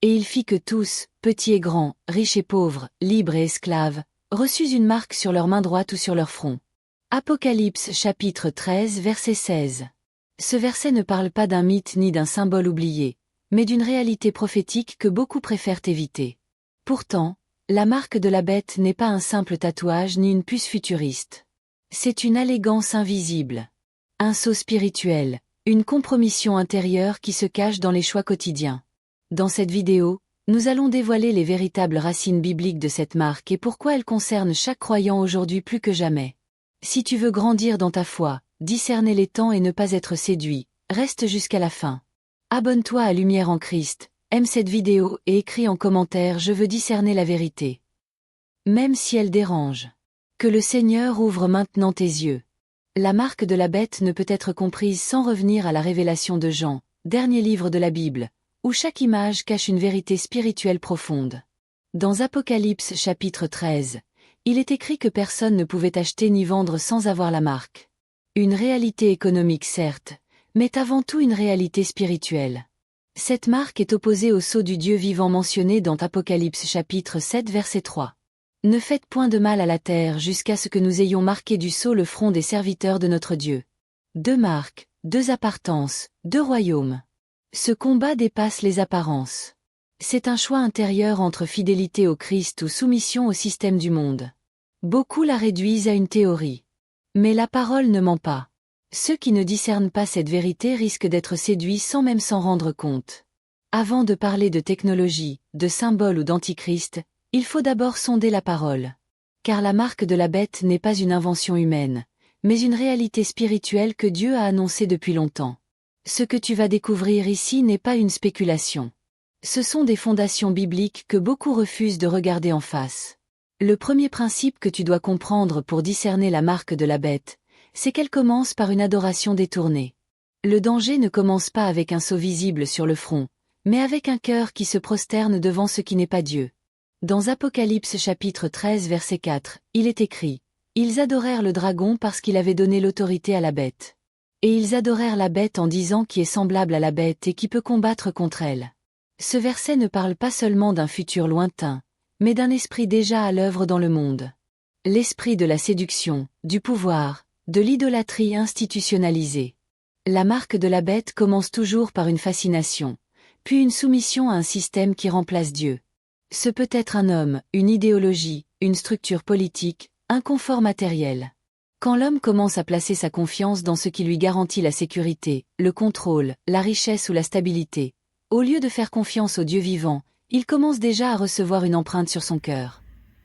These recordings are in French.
Et il fit que tous, petits et grands, riches et pauvres, libres et esclaves, reçussent une marque sur leur main droite ou sur leur front. Apocalypse chapitre 13 verset 16. Ce verset ne parle pas d'un mythe ni d'un symbole oublié, mais d'une réalité prophétique que beaucoup préfèrent éviter. Pourtant, la marque de la bête n'est pas un simple tatouage ni une puce futuriste. C'est une allégance invisible. Un sceau spirituel, une compromission intérieure qui se cache dans les choix quotidiens. Dans cette vidéo, nous allons dévoiler les véritables racines bibliques de cette marque et pourquoi elle concerne chaque croyant aujourd'hui plus que jamais. Si tu veux grandir dans ta foi, discerner les temps et ne pas être séduit, reste jusqu'à la fin. Abonne-toi à Lumière en Christ, aime cette vidéo et écris en commentaire « Je veux discerner la vérité ». Même si elle dérange. Que le Seigneur ouvre maintenant tes yeux. La marque de la bête ne peut être comprise sans revenir à la révélation de Jean, dernier livre de la Bible, où chaque image cache une vérité spirituelle profonde. Dans Apocalypse chapitre 13, il est écrit que personne ne pouvait acheter ni vendre sans avoir la marque. Une réalité économique certes, mais avant tout une réalité spirituelle. Cette marque est opposée au sceau du Dieu vivant mentionné dans Apocalypse chapitre 7 verset 3. Ne faites point de mal à la terre jusqu'à ce que nous ayons marqué du sceau le front des serviteurs de notre Dieu. Deux marques, deux appartenances, deux royaumes. Ce combat dépasse les apparences. C'est un choix intérieur entre fidélité au Christ ou soumission au système du monde. Beaucoup la réduisent à une théorie. Mais la parole ne ment pas. Ceux qui ne discernent pas cette vérité risquent d'être séduits sans même s'en rendre compte. Avant de parler de technologie, de symbole ou d'antichrist, il faut d'abord sonder la parole. Car la marque de la bête n'est pas une invention humaine, mais une réalité spirituelle que Dieu a annoncée depuis longtemps. Ce que tu vas découvrir ici n'est pas une spéculation. Ce sont des fondations bibliques que beaucoup refusent de regarder en face. Le premier principe que tu dois comprendre pour discerner la marque de la bête, c'est qu'elle commence par une adoration détournée. Le danger ne commence pas avec un sceau visible sur le front, mais avec un cœur qui se prosterne devant ce qui n'est pas Dieu. Dans Apocalypse chapitre 13 verset 4, il est écrit « Ils adorèrent le dragon parce qu'il avait donné l'autorité à la bête. Et ils adorèrent la bête en disant qui est semblable à la bête et qui peut combattre contre elle. » Ce verset ne parle pas seulement d'un futur lointain, mais d'un esprit déjà à l'œuvre dans le monde. L'esprit de la séduction, du pouvoir, de l'idolâtrie institutionnalisée. La marque de la bête commence toujours par une fascination, puis une soumission à un système qui remplace Dieu. Ce peut être un homme, une idéologie, une structure politique, un confort matériel. Quand l'homme commence à placer sa confiance dans ce qui lui garantit la sécurité, le contrôle, la richesse ou la stabilité, au lieu de faire confiance au Dieu vivant, il commence déjà à recevoir une empreinte sur son cœur.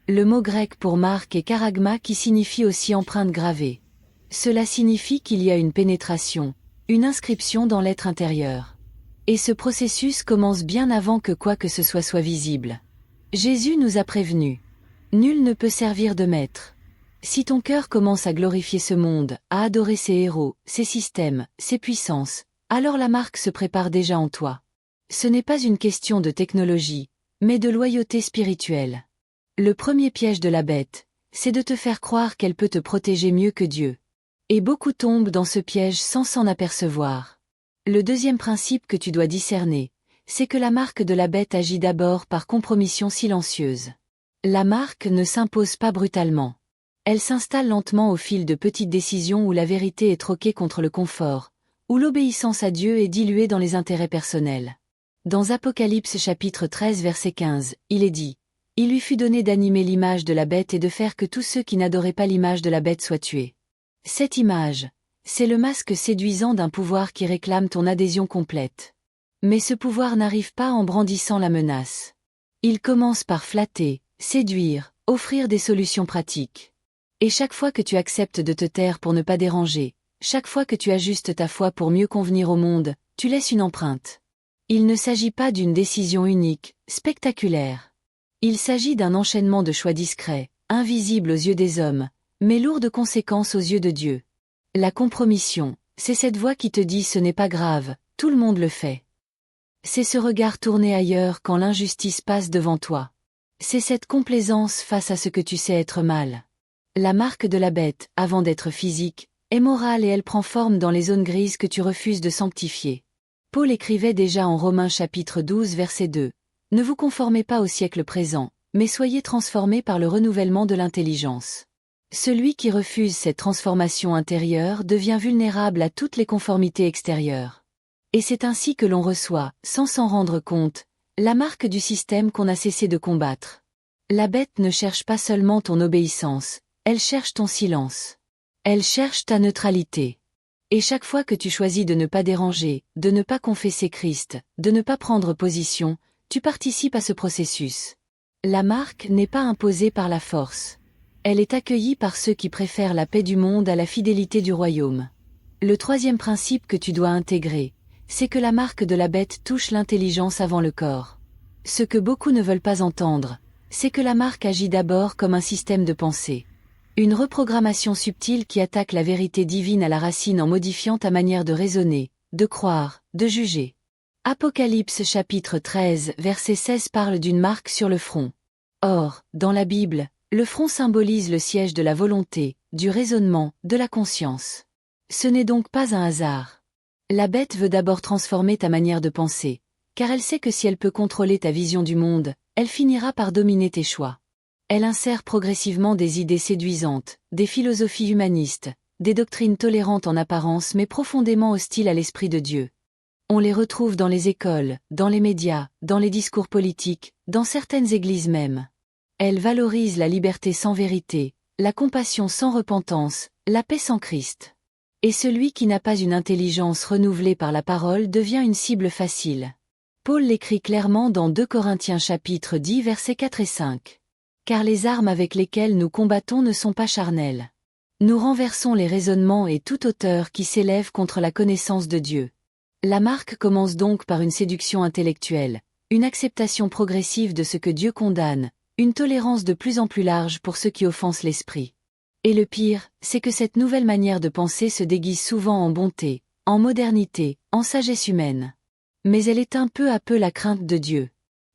Le mot grec pour marque est charagma qui signifie aussi empreinte gravée. Cela signifie qu'il y a une pénétration, une inscription dans l'être intérieur. Et ce processus commence bien avant que quoi que ce soit visible. Jésus nous a prévenus. Nul ne peut servir de maître. Si ton cœur commence à glorifier ce monde, à adorer ses héros, ses systèmes, ses puissances, alors la marque se prépare déjà en toi. Ce n'est pas une question de technologie, mais de loyauté spirituelle. Le premier piège de la bête, c'est de te faire croire qu'elle peut te protéger mieux que Dieu. Et beaucoup tombent dans ce piège sans s'en apercevoir. Le deuxième principe que tu dois discerner, c'est que la marque de la bête agit d'abord par compromission silencieuse. La marque ne s'impose pas brutalement. Elle s'installe lentement au fil de petites décisions où la vérité est troquée contre le confort, où l'obéissance à Dieu est diluée dans les intérêts personnels. Dans Apocalypse chapitre 13 verset 15, il est dit « Il lui fut donné d'animer l'image de la bête et de faire que tous ceux qui n'adoraient pas l'image de la bête soient tués. » Cette image, c'est le masque séduisant d'un pouvoir qui réclame ton adhésion complète. Mais ce pouvoir n'arrive pas en brandissant la menace. Il commence par flatter, séduire, offrir des solutions pratiques. Et chaque fois que tu acceptes de te taire pour ne pas déranger, chaque fois que tu ajustes ta foi pour mieux convenir au monde, tu laisses une empreinte. Il ne s'agit pas d'une décision unique, spectaculaire. Il s'agit d'un enchaînement de choix discrets, invisibles aux yeux des hommes, mais lourds de conséquences aux yeux de Dieu. La compromission, c'est cette voix qui te dit ce n'est pas grave, tout le monde le fait. C'est ce regard tourné ailleurs quand l'injustice passe devant toi. C'est cette complaisance face à ce que tu sais être mal. La marque de la bête, avant d'être physique, est morale et elle prend forme dans les zones grises que tu refuses de sanctifier. Paul écrivait déjà en Romains chapitre 12 verset 2. Ne vous conformez pas au siècle présent, mais soyez transformés par le renouvellement de l'intelligence. Celui qui refuse cette transformation intérieure devient vulnérable à toutes les conformités extérieures. Et c'est ainsi que l'on reçoit, sans s'en rendre compte, la marque du système qu'on a cessé de combattre. La bête ne cherche pas seulement ton obéissance, elle cherche ton silence. Elle cherche ta neutralité. Et chaque fois que tu choisis de ne pas déranger, de ne pas confesser Christ, de ne pas prendre position, tu participes à ce processus. La marque n'est pas imposée par la force. Elle est accueillie par ceux qui préfèrent la paix du monde à la fidélité du royaume. Le troisième principe que tu dois intégrer, c'est que la marque de la bête touche l'intelligence avant le corps. Ce que beaucoup ne veulent pas entendre, c'est que la marque agit d'abord comme un système de pensée. Une reprogrammation subtile qui attaque la vérité divine à la racine en modifiant ta manière de raisonner, de croire, de juger. Apocalypse chapitre 13 verset 16 parle d'une marque sur le front. Or, dans la Bible, le front symbolise le siège de la volonté, du raisonnement, de la conscience. Ce n'est donc pas un hasard. La bête veut d'abord transformer ta manière de penser, car elle sait que si elle peut contrôler ta vision du monde, elle finira par dominer tes choix. Elle insère progressivement des idées séduisantes, des philosophies humanistes, des doctrines tolérantes en apparence mais profondément hostiles à l'Esprit de Dieu. On les retrouve dans les écoles, dans les médias, dans les discours politiques, dans certaines églises même. Elle valorise la liberté sans vérité, la compassion sans repentance, la paix sans Christ. Et celui qui n'a pas une intelligence renouvelée par la parole devient une cible facile. Paul l'écrit clairement dans 2 Corinthiens chapitre 10 versets 4 et 5. Car les armes avec lesquelles nous combattons ne sont pas charnelles. Nous renversons les raisonnements et toute hauteur qui s'élève contre la connaissance de Dieu. La marque commence donc par une séduction intellectuelle, une acceptation progressive de ce que Dieu condamne, une tolérance de plus en plus large pour ceux qui offensent l'esprit. Et le pire, c'est que cette nouvelle manière de penser se déguise souvent en bonté, en modernité, en sagesse humaine. Mais elle éteint peu à peu la crainte de Dieu.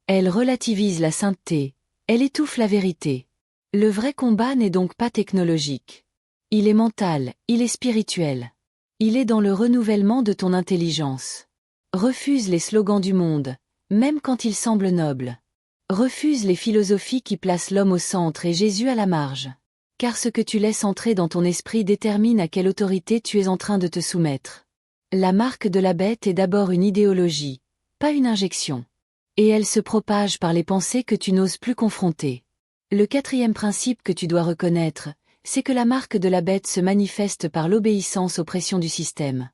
Elle relativise la sainteté, elle étouffe la vérité. Le vrai combat n'est donc pas technologique. Il est mental, il est spirituel. Il est dans le renouvellement de ton intelligence. Refuse les slogans du monde, même quand ils semblent nobles. Refuse les philosophies qui placent l'homme au centre et Jésus à la marge. Car ce que tu laisses entrer dans ton esprit détermine à quelle autorité tu es en train de te soumettre. La marque de la bête est d'abord une idéologie, pas une injection. Et elle se propage par les pensées que tu n'oses plus confronter. Le quatrième principe que tu dois reconnaître, c'est que la marque de la bête se manifeste par l'obéissance aux pressions du système.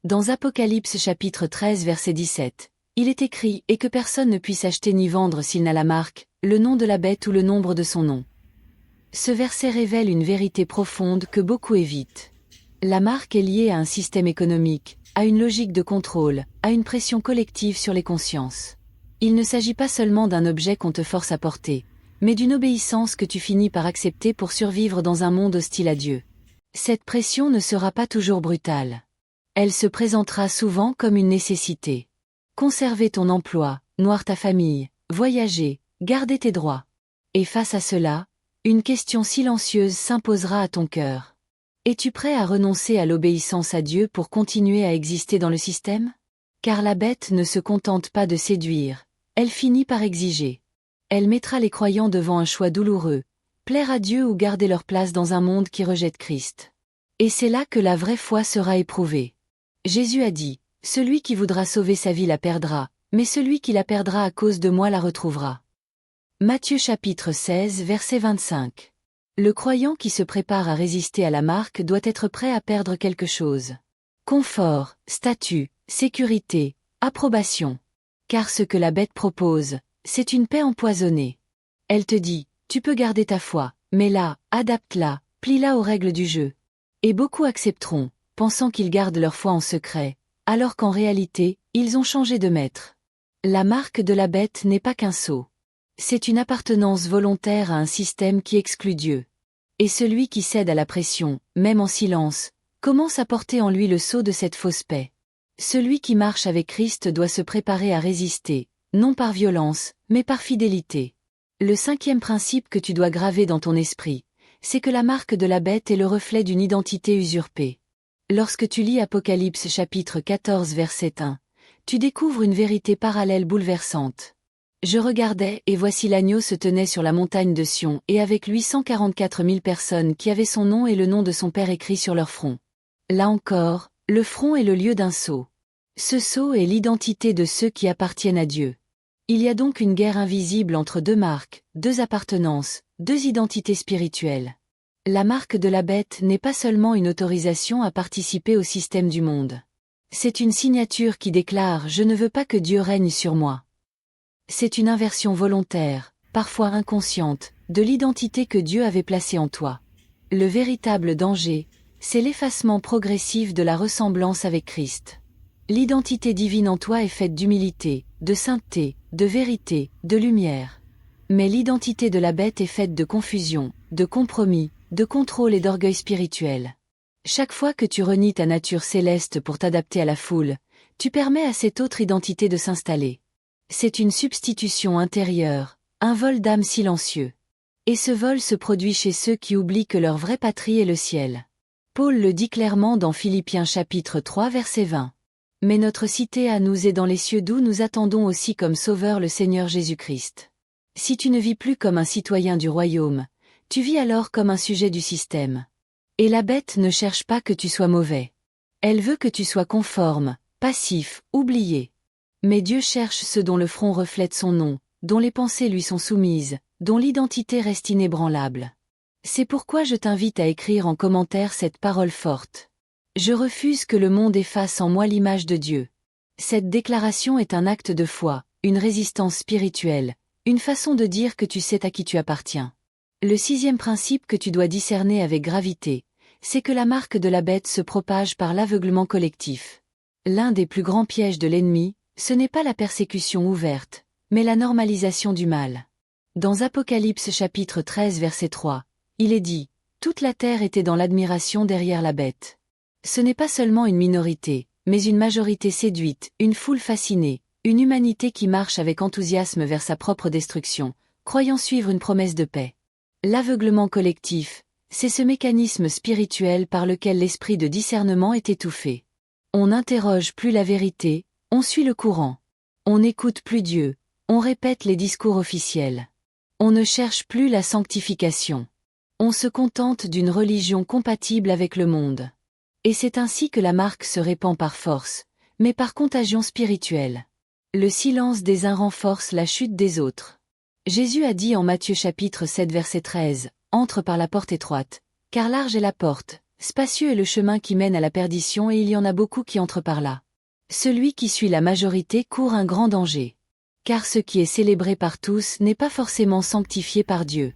Dans Apocalypse chapitre 13 verset 17, il est écrit « Et que personne ne puisse acheter ni vendre s'il n'a la marque, le nom de la bête ou le nombre de son nom ». Ce verset révèle une vérité profonde que beaucoup évitent. La marque est liée à un système économique, à une logique de contrôle, à une pression collective sur les consciences. Il ne s'agit pas seulement d'un objet qu'on te force à porter, mais d'une obéissance que tu finis par accepter pour survivre dans un monde hostile à Dieu. Cette pression ne sera pas toujours brutale. Elle se présentera souvent comme une nécessité. Conserver ton emploi, nourrir ta famille, voyager, garder tes droits. Et face à cela, une question silencieuse s'imposera à ton cœur. Es-tu prêt à renoncer à l'obéissance à Dieu pour continuer à exister dans le système? Car la bête ne se contente pas de séduire, elle finit par exiger. Elle mettra les croyants devant un choix douloureux, plaire à Dieu ou garder leur place dans un monde qui rejette Christ. Et c'est là que la vraie foi sera éprouvée. Jésus a dit, « Celui qui voudra sauver sa vie la perdra, mais celui qui la perdra à cause de moi la retrouvera. » Matthieu chapitre 16 verset 25. Le croyant qui se prépare à résister à la marque doit être prêt à perdre quelque chose. Confort, statut, sécurité, approbation. Car ce que la bête propose, c'est une paix empoisonnée. Elle te dit, tu peux garder ta foi, mais là, adapte-la, plie-la aux règles du jeu. Et beaucoup accepteront, pensant qu'ils gardent leur foi en secret, alors qu'en réalité, ils ont changé de maître. La marque de la bête n'est pas qu'un sceau. C'est une appartenance volontaire à un système qui exclut Dieu. Et celui qui cède à la pression, même en silence, commence à porter en lui le sceau de cette fausse paix. Celui qui marche avec Christ doit se préparer à résister, non par violence, mais par fidélité. Le cinquième principe que tu dois graver dans ton esprit, c'est que la marque de la bête est le reflet d'une identité usurpée. Lorsque tu lis Apocalypse chapitre 14 verset 1, tu découvres une vérité parallèle bouleversante. Je regardais, et voici l'agneau se tenait sur la montagne de Sion, et avec lui 144 000 personnes qui avaient son nom et le nom de son Père écrit sur leur front. Là encore, le front est le lieu d'un sceau. Ce sceau est l'identité de ceux qui appartiennent à Dieu. Il y a donc une guerre invisible entre deux marques, deux appartenances, deux identités spirituelles. La marque de la bête n'est pas seulement une autorisation à participer au système du monde. C'est une signature qui déclare « Je ne veux pas que Dieu règne sur moi ». C'est une inversion volontaire, parfois inconsciente, de l'identité que Dieu avait placée en toi. Le véritable danger, c'est l'effacement progressif de la ressemblance avec Christ. L'identité divine en toi est faite d'humilité, de sainteté, de vérité, de lumière. Mais l'identité de la bête est faite de confusion, de compromis, de contrôle et d'orgueil spirituel. Chaque fois que tu renies ta nature céleste pour t'adapter à la foule, tu permets à cette autre identité de s'installer. C'est une substitution intérieure, un vol d'âme silencieux. Et ce vol se produit chez ceux qui oublient que leur vraie patrie est le ciel. Paul le dit clairement dans Philippiens chapitre 3 verset 20. Mais notre cité à nous est dans les cieux d'où nous attendons aussi comme Sauveur le Seigneur Jésus-Christ. Si tu ne vis plus comme un citoyen du royaume, tu vis alors comme un sujet du système. Et la bête ne cherche pas que tu sois mauvais. Elle veut que tu sois conforme, passif, oublié. Mais Dieu cherche ceux dont le front reflète son nom, dont les pensées lui sont soumises, dont l'identité reste inébranlable. C'est pourquoi je t'invite à écrire en commentaire cette parole forte. Je refuse que le monde efface en moi l'image de Dieu. Cette déclaration est un acte de foi, une résistance spirituelle, une façon de dire que tu sais à qui tu appartiens. Le 6e principe que tu dois discerner avec gravité, c'est que la marque de la bête se propage par l'aveuglement collectif. L'un des plus grands pièges de l'ennemi, ce n'est pas la persécution ouverte, mais la normalisation du mal. Dans Apocalypse chapitre 13 verset 3, il est dit « Toute la terre était dans l'admiration derrière la bête ». Ce n'est pas seulement une minorité, mais une majorité séduite, une foule fascinée, une humanité qui marche avec enthousiasme vers sa propre destruction, croyant suivre une promesse de paix. L'aveuglement collectif, c'est ce mécanisme spirituel par lequel l'esprit de discernement est étouffé. On n'interroge plus la vérité, on suit le courant. On n'écoute plus Dieu, on répète les discours officiels. On ne cherche plus la sanctification. On se contente d'une religion compatible avec le monde. Et c'est ainsi que la marque se répand par force, mais par contagion spirituelle. Le silence des uns renforce la chute des autres. Jésus a dit en Matthieu chapitre 7 verset 13, « Entre par la porte étroite, car large est la porte, spacieux est le chemin qui mène à la perdition et il y en a beaucoup qui entrent par là. Celui qui suit la majorité court un grand danger. Car ce qui est célébré par tous n'est pas forcément sanctifié par Dieu.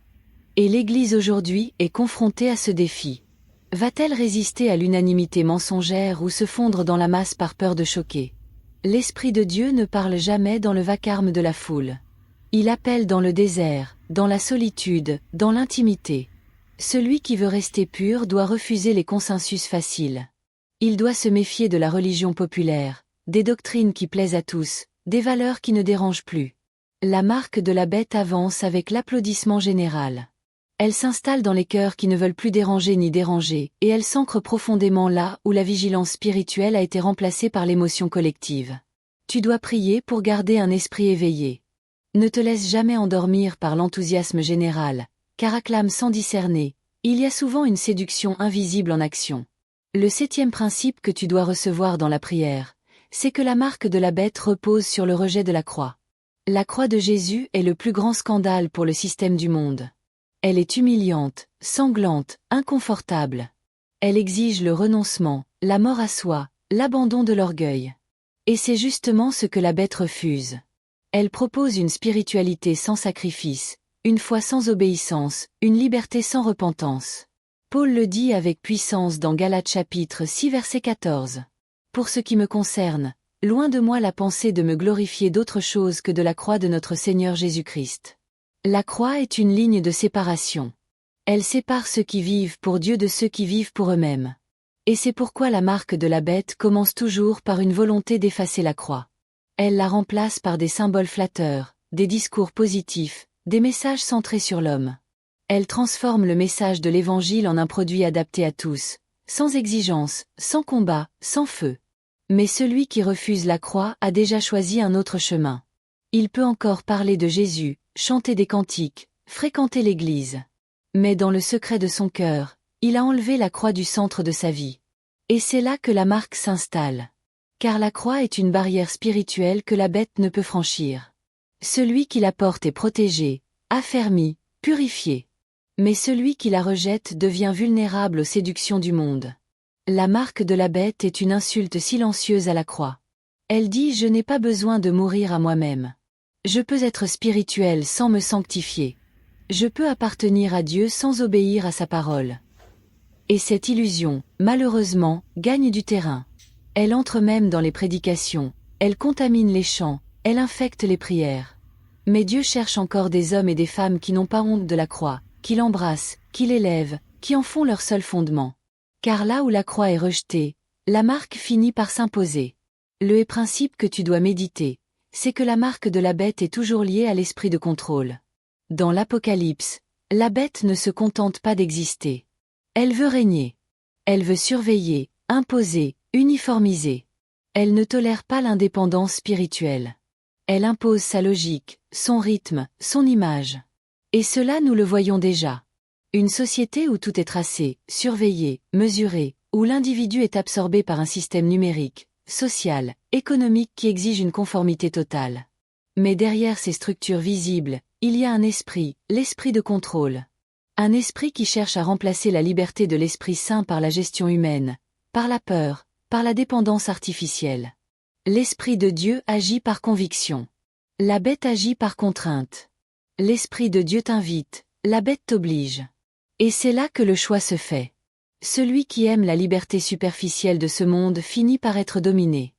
Et l'Église aujourd'hui est confrontée à ce défi. Va-t-elle résister à l'unanimité mensongère ou se fondre dans la masse par peur de choquer? L'Esprit de Dieu ne parle jamais dans le vacarme de la foule. Il appelle dans le désert, dans la solitude, dans l'intimité. Celui qui veut rester pur doit refuser les consensus faciles. Il doit se méfier de la religion populaire, des doctrines qui plaisent à tous, des valeurs qui ne dérangent plus. La marque de la bête avance avec l'applaudissement général. Elle s'installe dans les cœurs qui ne veulent plus déranger ni déranger, et elle s'ancre profondément là où la vigilance spirituelle a été remplacée par l'émotion collective. Tu dois prier pour garder un esprit éveillé. Ne te laisse jamais endormir par l'enthousiasme général, car acclame sans discerner, il y a souvent une séduction invisible en action. Le 7e principe que tu dois recevoir dans la prière, c'est que la marque de la bête repose sur le rejet de la croix. La croix de Jésus est le plus grand scandale pour le système du monde. Elle est humiliante, sanglante, inconfortable. Elle exige le renoncement, la mort à soi, l'abandon de l'orgueil. Et c'est justement ce que la bête refuse. Elle propose une spiritualité sans sacrifice, une foi sans obéissance, une liberté sans repentance. Paul le dit avec puissance dans Galates chapitre 6 verset 14. Pour ce qui me concerne, loin de moi la pensée de me glorifier d'autre chose que de la croix de notre Seigneur Jésus-Christ. La croix est une ligne de séparation. Elle sépare ceux qui vivent pour Dieu de ceux qui vivent pour eux-mêmes. Et c'est pourquoi la marque de la bête commence toujours par une volonté d'effacer la croix. Elle la remplace par des symboles flatteurs, des discours positifs, des messages centrés sur l'homme. Elle transforme le message de l'Évangile en un produit adapté à tous, sans exigence, sans combat, sans feu. Mais celui qui refuse la croix a déjà choisi un autre chemin. Il peut encore parler de Jésus, chanter des cantiques, fréquenter l'église. Mais dans le secret de son cœur, il a enlevé la croix du centre de sa vie. Et c'est là que la marque s'installe. Car la croix est une barrière spirituelle que la bête ne peut franchir. Celui qui la porte est protégé, affermi, purifié. Mais celui qui la rejette devient vulnérable aux séductions du monde. La marque de la bête est une insulte silencieuse à la croix. Elle dit « Je n'ai pas besoin de mourir à moi-même. Je peux être spirituel sans me sanctifier. Je peux appartenir à Dieu sans obéir à sa parole. » Et cette illusion, malheureusement, gagne du terrain. Elle entre même dans les prédications, elle contamine les chants, elle infecte les prières. Mais Dieu cherche encore des hommes et des femmes qui n'ont pas honte de la croix, qui l'embrassent, qui l'élèvent, qui en font leur seul fondement. Car là où la croix est rejetée, la marque finit par s'imposer. Le principe que tu dois méditer, c'est que la marque de la bête est toujours liée à l'esprit de contrôle. Dans l'Apocalypse, la bête ne se contente pas d'exister. Elle veut régner. Elle veut surveiller, imposer, uniformiser. Elle ne tolère pas l'indépendance spirituelle. Elle impose sa logique, son rythme, son image. Et cela nous le voyons déjà. Une société où tout est tracé, surveillé, mesuré, où l'individu est absorbé par un système numérique, social, économique qui exige une conformité totale. Mais derrière ces structures visibles, il y a un esprit, l'esprit de contrôle. Un esprit qui cherche à remplacer la liberté de l'Esprit Saint par la gestion humaine, par la peur, par la dépendance artificielle. L'Esprit de Dieu agit par conviction. La bête agit par contrainte. L'Esprit de Dieu t'invite, la bête t'oblige. Et c'est là que le choix se fait. Celui qui aime la liberté superficielle de ce monde finit par être dominé.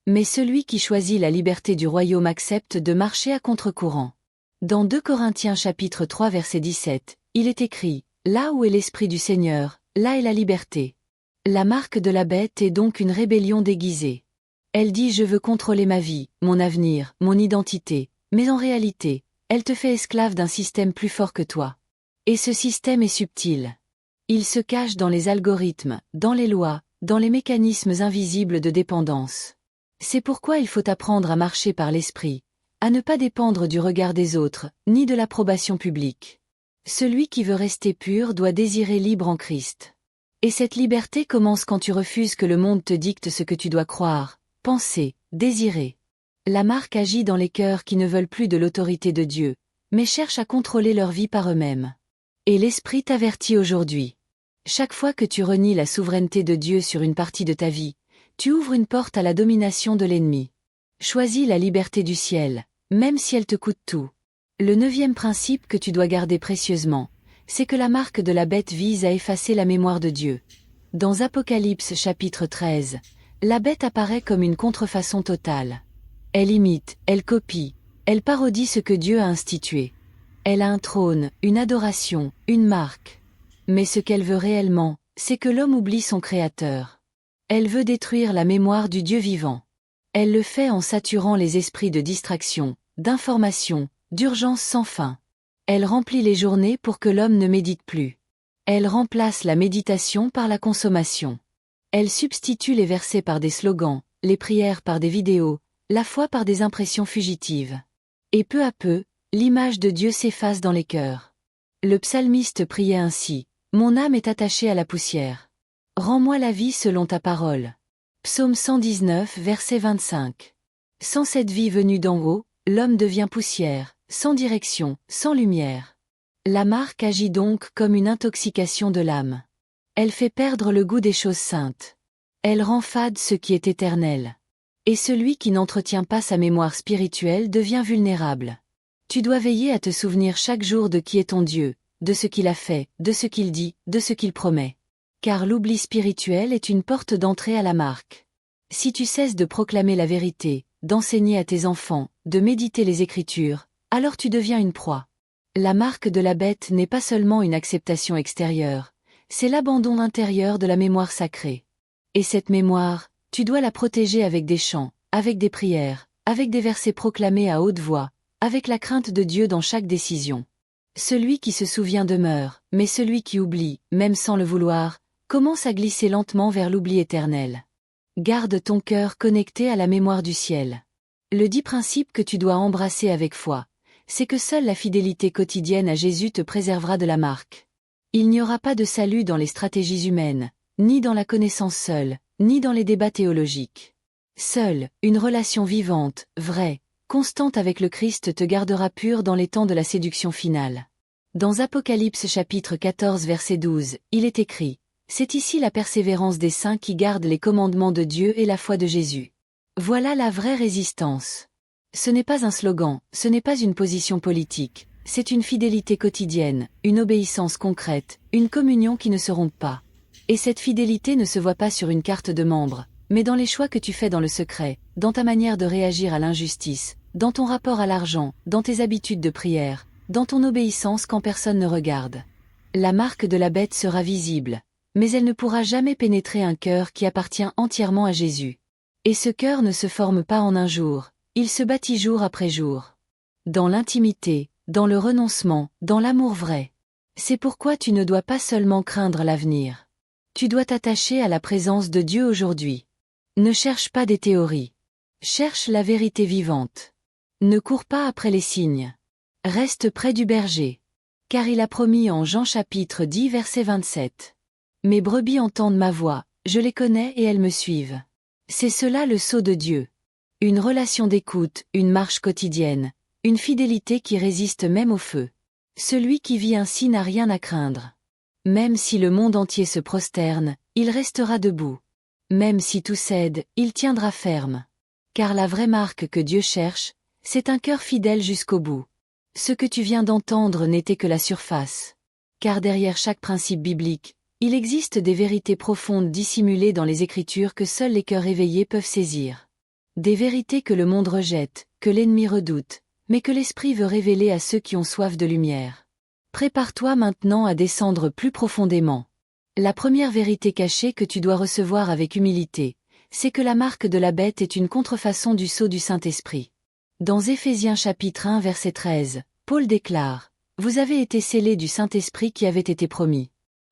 Mais celui qui choisit la liberté du royaume accepte de marcher à contre-courant. Dans 2 Corinthiens chapitre 3 verset 17, il est écrit, « Là où est l'Esprit du Seigneur, là est la liberté. » La marque de la bête est donc une rébellion déguisée. Elle dit « Je veux contrôler ma vie, mon avenir, mon identité », mais en réalité, elle te fait esclave d'un système plus fort que toi. Et ce système est subtil. Il se cache dans les algorithmes, dans les lois, dans les mécanismes invisibles de dépendance. C'est pourquoi il faut apprendre à marcher par l'esprit, à ne pas dépendre du regard des autres, ni de l'approbation publique. Celui qui veut rester pur doit désirer libre en Christ. Et cette liberté commence quand tu refuses que le monde te dicte ce que tu dois croire, penser, désirer. La marque agit dans les cœurs qui ne veulent plus de l'autorité de Dieu, mais cherchent à contrôler leur vie par eux-mêmes. Et l'Esprit t'avertit aujourd'hui. Chaque fois que tu renies la souveraineté de Dieu sur une partie de ta vie, tu ouvres une porte à la domination de l'ennemi. Choisis la liberté du ciel, même si elle te coûte tout. Le 9e principe que tu dois garder précieusement, c'est que la marque de la bête vise à effacer la mémoire de Dieu. Dans Apocalypse chapitre 13, la bête apparaît comme une contrefaçon totale. Elle imite, elle copie, elle parodie ce que Dieu a institué. Elle a un trône, une adoration, une marque. Mais ce qu'elle veut réellement, c'est que l'homme oublie son Créateur. Elle veut détruire la mémoire du Dieu vivant. Elle le fait en saturant les esprits de distraction, d'information, d'urgence sans fin. Elle remplit les journées pour que l'homme ne médite plus. Elle remplace la méditation par la consommation. Elle substitue les versets par des slogans, les prières par des vidéos, la foi par des impressions fugitives. Et peu à peu, l'image de Dieu s'efface dans les cœurs. Le psalmiste priait ainsi, « Mon âme est attachée à la poussière. Rends-moi la vie selon ta parole. » Psaume 119 verset 25. Sans cette vie venue d'en haut, l'homme devient poussière, sans direction, sans lumière. La marque agit donc comme une intoxication de l'âme. Elle fait perdre le goût des choses saintes. Elle rend fade ce qui est éternel. Et celui qui n'entretient pas sa mémoire spirituelle devient vulnérable. Tu dois veiller à te souvenir chaque jour de qui est ton Dieu, de ce qu'il a fait, de ce qu'il dit, de ce qu'il promet. Car l'oubli spirituel est une porte d'entrée à la marque. Si tu cesses de proclamer la vérité, d'enseigner à tes enfants, de méditer les Écritures, alors tu deviens une proie. La marque de la bête n'est pas seulement une acceptation extérieure, c'est l'abandon intérieur de la mémoire sacrée. Et cette mémoire, tu dois la protéger avec des chants, avec des prières, avec des versets proclamés à haute voix, avec la crainte de Dieu dans chaque décision. Celui qui se souvient demeure, mais celui qui oublie, même sans le vouloir, commence à glisser lentement vers l'oubli éternel. Garde ton cœur connecté à la mémoire du ciel. Le 10 principe que tu dois embrasser avec foi, c'est que seule la fidélité quotidienne à Jésus te préservera de la marque. Il n'y aura pas de salut dans les stratégies humaines, ni dans la connaissance seule, ni dans les débats théologiques. Seule, une relation vivante, vraie, constante avec le Christ te gardera pur dans les temps de la séduction finale. Dans Apocalypse chapitre 14 verset 12, il est écrit « C'est ici la persévérance des saints qui gardent les commandements de Dieu et la foi de Jésus. » Voilà la vraie résistance. Ce n'est pas un slogan, ce n'est pas une position politique, c'est une fidélité quotidienne, une obéissance concrète, une communion qui ne se rompt pas. Et cette fidélité ne se voit pas sur une carte de membre, mais dans les choix que tu fais dans le secret, dans ta manière de réagir à l'injustice, dans ton rapport à l'argent, dans tes habitudes de prière, dans ton obéissance quand personne ne regarde. La marque de la bête sera visible, mais elle ne pourra jamais pénétrer un cœur qui appartient entièrement à Jésus. Et ce cœur ne se forme pas en un jour, il se bâtit jour après jour. Dans l'intimité, dans le renoncement, dans l'amour vrai. C'est pourquoi tu ne dois pas seulement craindre l'avenir. Tu dois t'attacher à la présence de Dieu aujourd'hui. Ne cherche pas des théories. Cherche la vérité vivante. Ne cours pas après les signes. Reste près du berger. Car il a promis en Jean chapitre 10 verset 27. Mes brebis entendent ma voix, je les connais et elles me suivent. C'est cela le sceau de Dieu. Une relation d'écoute, une marche quotidienne, une fidélité qui résiste même au feu. Celui qui vit ainsi n'a rien à craindre. Même si le monde entier se prosterne, il restera debout. Même si tout cède, il tiendra ferme. Car la vraie marque que Dieu cherche, c'est un cœur fidèle jusqu'au bout. Ce que tu viens d'entendre n'était que la surface. Car derrière chaque principe biblique, il existe des vérités profondes dissimulées dans les Écritures que seuls les cœurs éveillés peuvent saisir. Des vérités que le monde rejette, que l'ennemi redoute, mais que l'Esprit veut révéler à ceux qui ont soif de lumière. Prépare-toi maintenant à descendre plus profondément. La première vérité cachée que tu dois recevoir avec humilité, c'est que la marque de la bête est une contrefaçon du sceau du Saint-Esprit. Dans Éphésiens chapitre 1 verset 13, Paul déclare « Vous avez été scellés du Saint-Esprit qui avait été promis. »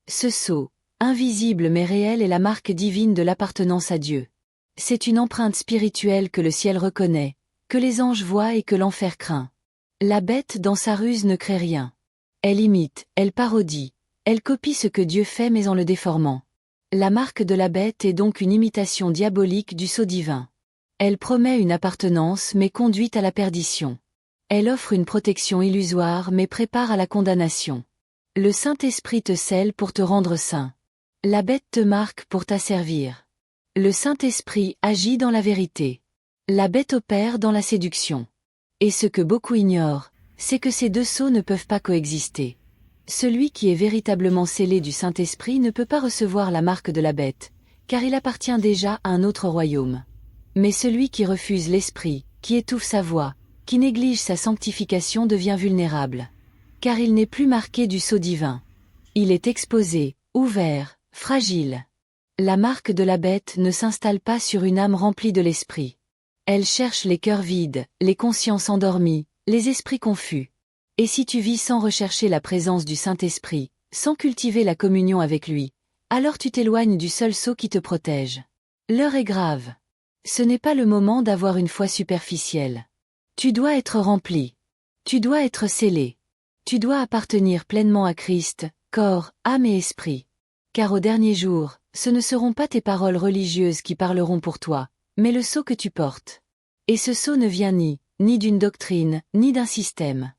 Ce sceau, invisible mais réel, est la marque divine de l'appartenance à Dieu. C'est une empreinte spirituelle que le ciel reconnaît, que les anges voient et que l'enfer craint. La bête dans sa ruse ne crée rien. Elle imite, elle parodie, elle copie ce que Dieu fait mais en le déformant. La marque de la bête est donc une imitation diabolique du sceau divin. Elle promet une appartenance mais conduit à la perdition. Elle offre une protection illusoire mais prépare à la condamnation. Le Saint-Esprit te scelle pour te rendre saint. La bête te marque pour t'asservir. Le Saint-Esprit agit dans la vérité. La bête opère dans la séduction. Et ce que beaucoup ignorent, c'est que ces deux sceaux ne peuvent pas coexister. Celui qui est véritablement scellé du Saint-Esprit ne peut pas recevoir la marque de la bête, car il appartient déjà à un autre royaume. Mais celui qui refuse l'Esprit, qui étouffe sa voix, qui néglige sa sanctification devient vulnérable. Car il n'est plus marqué du sceau divin. Il est exposé, ouvert, fragile. La marque de la bête ne s'installe pas sur une âme remplie de l'Esprit. Elle cherche les cœurs vides, les consciences endormies, les esprits confus. Et si tu vis sans rechercher la présence du Saint-Esprit, sans cultiver la communion avec lui, alors tu t'éloignes du seul sceau qui te protège. L'heure est grave. Ce n'est pas le moment d'avoir une foi superficielle. Tu dois être rempli. Tu dois être scellé. Tu dois appartenir pleinement à Christ, corps, âme et esprit. Car au dernier jour, ce ne seront pas tes paroles religieuses qui parleront pour toi, mais le sceau que tu portes. Et ce sceau ne vient ni d'une doctrine, ni d'un système.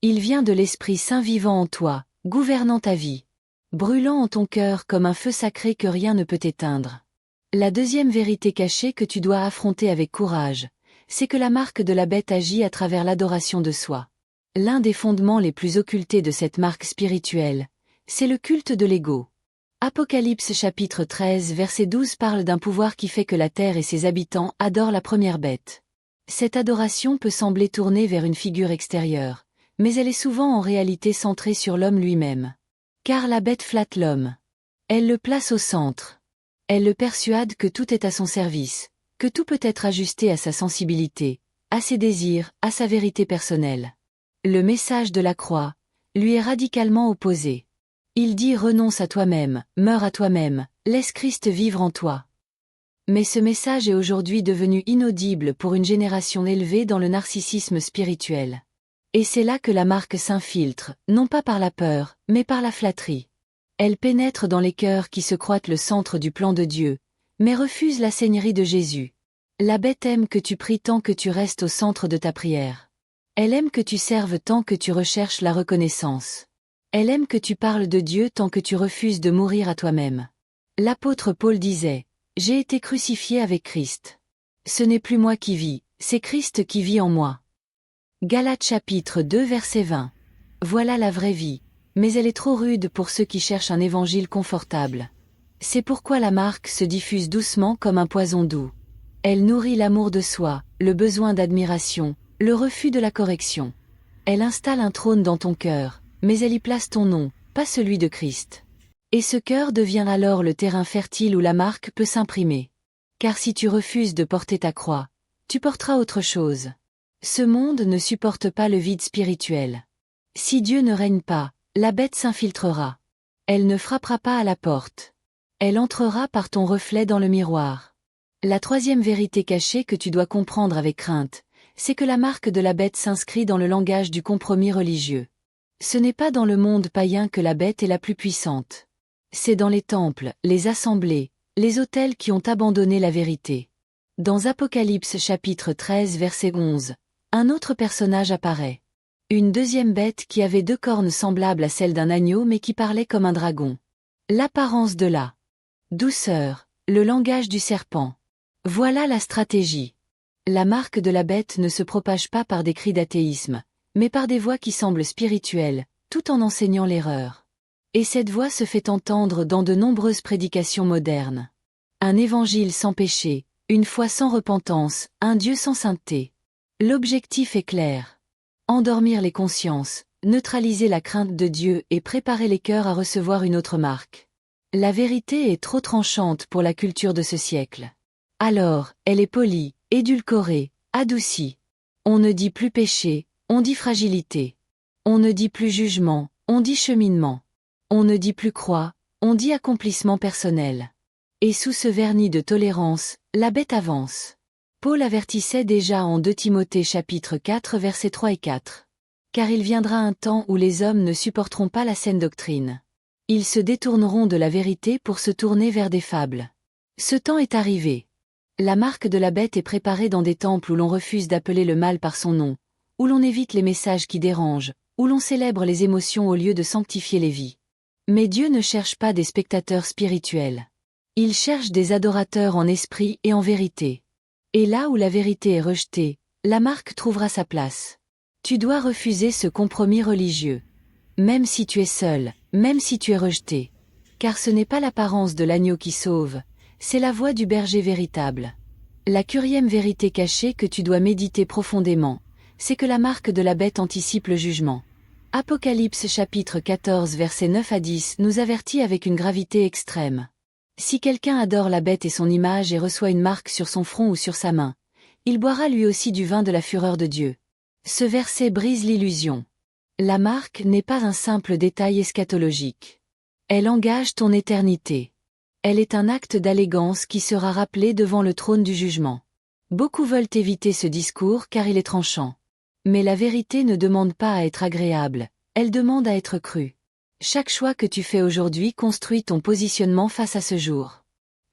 Il vient de l'Esprit Saint vivant en toi, gouvernant ta vie. Brûlant en ton cœur comme un feu sacré que rien ne peut éteindre. La deuxième vérité cachée que tu dois affronter avec courage, c'est que la marque de la bête agit à travers l'adoration de soi. L'un des fondements les plus occultés de cette marque spirituelle, c'est le culte de l'ego. Apocalypse chapitre 13 verset 12 parle d'un pouvoir qui fait que la terre et ses habitants adorent la première bête. Cette adoration peut sembler tournée vers une figure extérieure, mais elle est souvent en réalité centrée sur l'homme lui-même. Car la bête flatte l'homme. Elle le place au centre. Elle le persuade que tout est à son service, que tout peut être ajusté à sa sensibilité, à ses désirs, à sa vérité personnelle. Le message de la croix lui est radicalement opposé. Il dit renonce à toi-même, meurs à toi-même, laisse Christ vivre en toi. Mais ce message est aujourd'hui devenu inaudible pour une génération élevée dans le narcissisme spirituel. Et c'est là que la marque s'infiltre, non pas par la peur, mais par la flatterie. Elle pénètre dans les cœurs qui se croient le centre du plan de Dieu, mais refusent la seigneurie de Jésus. La bête aime que tu pries tant que tu restes au centre de ta prière. Elle aime que tu serves tant que tu recherches la reconnaissance. Elle aime que tu parles de Dieu tant que tu refuses de mourir à toi-même. L'apôtre Paul disait, « J'ai été crucifié avec Christ. Ce n'est plus moi qui vis, c'est Christ qui vit en moi. » Galates chapitre 2 verset 20. Voilà la vraie vie, mais elle est trop rude pour ceux qui cherchent un évangile confortable. C'est pourquoi la marque se diffuse doucement comme un poison doux. Elle nourrit l'amour de soi, le besoin d'admiration, le refus de la correction. Elle installe un trône dans ton cœur, mais elle y place ton nom, pas celui de Christ. Et ce cœur devient alors le terrain fertile où la marque peut s'imprimer. Car si tu refuses de porter ta croix, tu porteras autre chose. Ce monde ne supporte pas le vide spirituel. Si Dieu ne règne pas, la bête s'infiltrera. Elle ne frappera pas à la porte. Elle entrera par ton reflet dans le miroir. La troisième vérité cachée que tu dois comprendre avec crainte, c'est que la marque de la bête s'inscrit dans le langage du compromis religieux. Ce n'est pas dans le monde païen que la bête est la plus puissante. C'est dans les temples, les assemblées, les autels qui ont abandonné la vérité. Dans Apocalypse chapitre 13 verset 11, un autre personnage apparaît. Une deuxième bête qui avait 2 cornes semblables à celles d'un agneau mais qui parlait comme un dragon. L'apparence de la douceur, le langage du serpent. Voilà la stratégie. La marque de la bête ne se propage pas par des cris d'athéisme, mais par des voix qui semblent spirituelles, tout en enseignant l'erreur. Et cette voix se fait entendre dans de nombreuses prédications modernes. Un évangile sans péché, une foi sans repentance, un Dieu sans sainteté. L'objectif est clair. Endormir les consciences, neutraliser la crainte de Dieu et préparer les cœurs à recevoir une autre marque. La vérité est trop tranchante pour la culture de ce siècle. Alors, elle est polie, édulcorée, adoucie. On ne dit plus péché, on dit fragilité. On ne dit plus jugement, on dit cheminement. On ne dit plus croix, on dit accomplissement personnel. Et sous ce vernis de tolérance, la bête avance. Paul avertissait déjà en 2 Timothée chapitre 4 versets 3 et 4. Car il viendra un temps où les hommes ne supporteront pas la saine doctrine. Ils se détourneront de la vérité pour se tourner vers des fables. Ce temps est arrivé. La marque de la bête est préparée dans des temples où l'on refuse d'appeler le mal par son nom, où l'on évite les messages qui dérangent, où l'on célèbre les émotions au lieu de sanctifier les vies. Mais Dieu ne cherche pas des spectateurs spirituels. Il cherche des adorateurs en esprit et en vérité. Et là où la vérité est rejetée, la marque trouvera sa place. Tu dois refuser ce compromis religieux. Même si tu es seul, même si tu es rejeté. Car ce n'est pas l'apparence de l'agneau qui sauve, c'est la voix du berger véritable. La 4e vérité cachée que tu dois méditer profondément, c'est que la marque de la bête anticipe le jugement. Apocalypse chapitre 14 versets 9 à 10 nous avertit avec une gravité extrême. Si quelqu'un adore la bête et son image et reçoit une marque sur son front ou sur sa main, il boira lui aussi du vin de la fureur de Dieu. Ce verset brise l'illusion. La marque n'est pas un simple détail eschatologique. Elle engage ton éternité. Elle est un acte d'allégeance qui sera rappelé devant le trône du jugement. Beaucoup veulent éviter ce discours car il est tranchant. Mais la vérité ne demande pas à être agréable, elle demande à être crue. Chaque choix que tu fais aujourd'hui construit ton positionnement face à ce jour.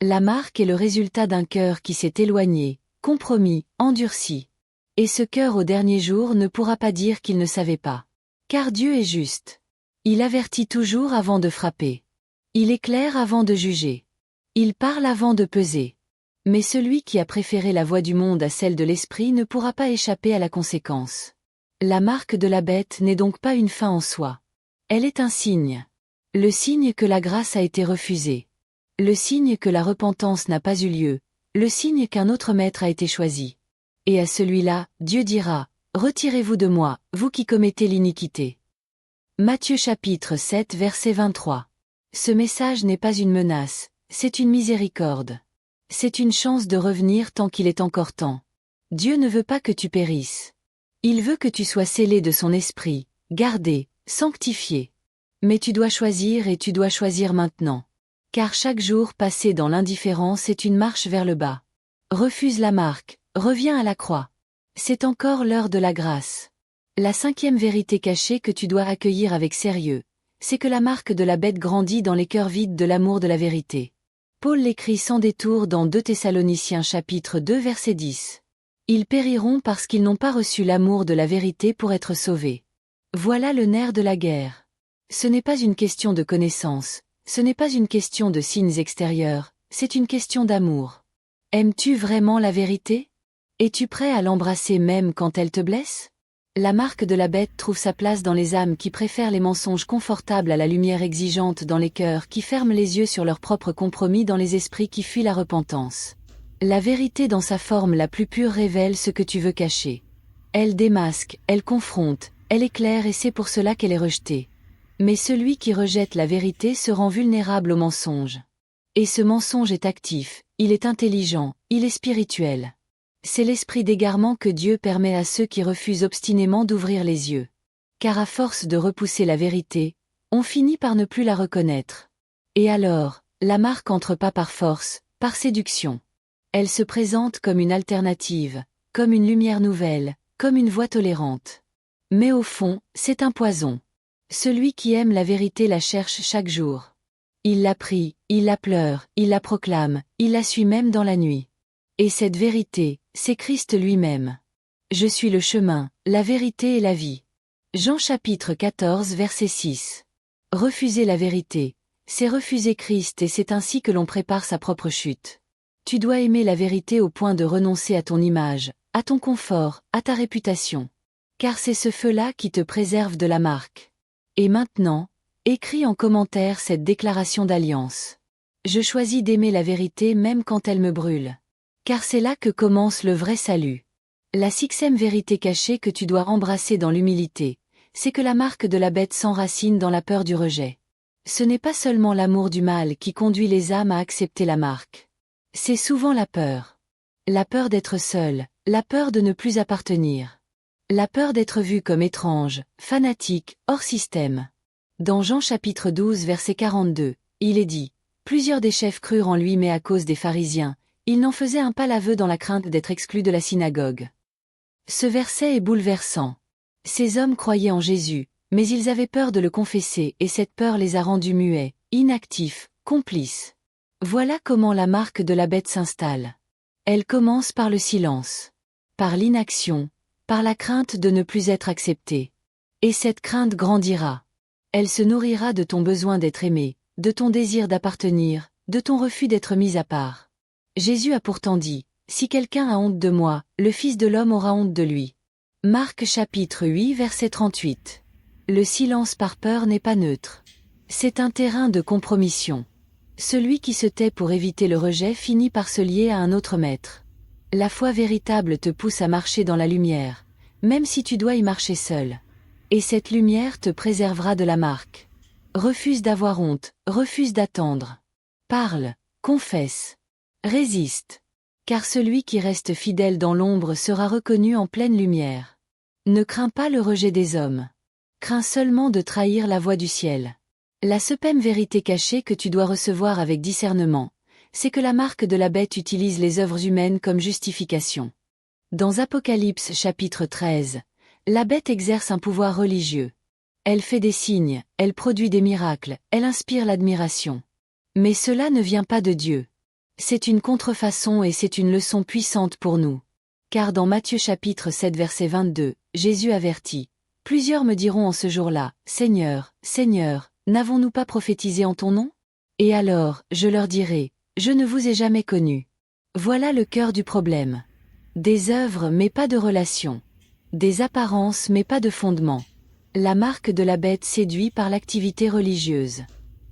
La marque est le résultat d'un cœur qui s'est éloigné, compromis, endurci. Et ce cœur au dernier jour ne pourra pas dire qu'il ne savait pas. Car Dieu est juste. Il avertit toujours avant de frapper. Il éclaire avant de juger. Il parle avant de peser. Mais celui qui a préféré la voie du monde à celle de l'esprit ne pourra pas échapper à la conséquence. La marque de la bête n'est donc pas une fin en soi. Elle est un signe. Le signe que la grâce a été refusée. Le signe que la repentance n'a pas eu lieu. Le signe qu'un autre maître a été choisi. Et à celui-là, Dieu dira, « Retirez-vous de moi, vous qui commettez l'iniquité. » Matthieu chapitre 7 verset 23. Ce message n'est pas une menace, c'est une miséricorde. C'est une chance de revenir tant qu'il est encore temps. Dieu ne veut pas que tu périsses. Il veut que tu sois scellé de son esprit, gardé, sanctifié. Mais tu dois choisir et tu dois choisir maintenant. Car chaque jour passé dans l'indifférence est une marche vers le bas. Refuse la marque, reviens à la croix. C'est encore l'heure de la grâce. La 5e vérité cachée que tu dois accueillir avec sérieux, c'est que la marque de la bête grandit dans les cœurs vides de l'amour de la vérité. Paul l'écrit sans détour dans 2 Thessaloniciens chapitre 2 verset 10. Ils périront parce qu'ils n'ont pas reçu l'amour de la vérité pour être sauvés. Voilà le nerf de la guerre. Ce n'est pas une question de connaissance, ce n'est pas une question de signes extérieurs, c'est une question d'amour. Aimes-tu vraiment la vérité? Es-tu prêt à l'embrasser même quand elle te blesse? La marque de la bête trouve sa place dans les âmes qui préfèrent les mensonges confortables à la lumière exigeante dans les cœurs qui ferment les yeux sur leurs propres compromis dans les esprits qui fuient la repentance. La vérité dans sa forme la plus pure révèle ce que tu veux cacher. Elle démasque, elle confronte, elle éclaire et c'est pour cela qu'elle est rejetée. Mais celui qui rejette la vérité se rend vulnérable au mensonge. Et ce mensonge est actif, il est intelligent, il est spirituel. C'est l'esprit d'égarement que Dieu permet à ceux qui refusent obstinément d'ouvrir les yeux. Car à force de repousser la vérité, on finit par ne plus la reconnaître. Et alors, la marque entre pas par force, par séduction. Elle se présente comme une alternative, comme une lumière nouvelle, comme une voix tolérante. Mais au fond, c'est un poison. Celui qui aime la vérité la cherche chaque jour. Il la prie, il la pleure, il la proclame, il la suit même dans la nuit. Et cette vérité, c'est Christ lui-même. Je suis le chemin, la vérité et la vie. Jean chapitre 14 verset 6. Refuser la vérité, c'est refuser Christ et c'est ainsi que l'on prépare sa propre chute. Tu dois aimer la vérité au point de renoncer à ton image, à ton confort, à ta réputation. Car c'est ce feu-là qui te préserve de la marque. Et maintenant, écris en commentaire cette déclaration d'alliance. Je choisis d'aimer la vérité même quand elle me brûle. Car c'est là que commence le vrai salut. La 6e vérité cachée que tu dois embrasser dans l'humilité, c'est que la marque de la bête s'enracine dans la peur du rejet. Ce n'est pas seulement l'amour du mal qui conduit les âmes à accepter la marque. C'est souvent la peur. La peur d'être seul, la peur de ne plus appartenir. La peur d'être vu comme étrange, fanatique, hors système. Dans Jean chapitre 12 verset 42, il est dit, « Plusieurs des chefs crurent en lui mais à cause des pharisiens, ils n'en faisaient un pas l'aveu dans la crainte d'être exclus de la synagogue. » Ce verset est bouleversant. Ces hommes croyaient en Jésus, mais ils avaient peur de le confesser et cette peur les a rendus muets, inactifs, complices. Voilà comment la marque de la bête s'installe. Elle commence par le silence, par l'inaction, par la crainte de ne plus être accepté. Et cette crainte grandira. Elle se nourrira de ton besoin d'être aimé, de ton désir d'appartenir, de ton refus d'être mis à part. Jésus a pourtant dit, « Si quelqu'un a honte de moi, le Fils de l'homme aura honte de lui. » Marc chapitre 8 verset 38. Le silence par peur n'est pas neutre. C'est un terrain de compromission. Celui qui se tait pour éviter le rejet finit par se lier à un autre maître. La foi véritable te pousse à marcher dans la lumière, même si tu dois y marcher seul. Et cette lumière te préservera de la marque. Refuse d'avoir honte, refuse d'attendre. Parle, confesse. Résiste. Car celui qui reste fidèle dans l'ombre sera reconnu en pleine lumière. Ne crains pas le rejet des hommes. Crains seulement de trahir la voix du ciel. La suprême vérité cachée que tu dois recevoir avec discernement, c'est que la marque de la bête utilise les œuvres humaines comme justification. Dans Apocalypse chapitre 13, la bête exerce un pouvoir religieux. Elle fait des signes, elle produit des miracles, elle inspire l'admiration. Mais cela ne vient pas de Dieu. C'est une contrefaçon et c'est une leçon puissante pour nous. Car dans Matthieu chapitre 7 verset 22, Jésus avertit, « Plusieurs me diront en ce jour-là, Seigneur, Seigneur, n'avons-nous pas prophétisé en ton nom? Et alors, je leur dirai, je ne vous ai jamais connu. » Voilà le cœur du problème. Des œuvres mais pas de relation. Des apparences mais pas de fondement. La marque de la bête séduit par l'activité religieuse.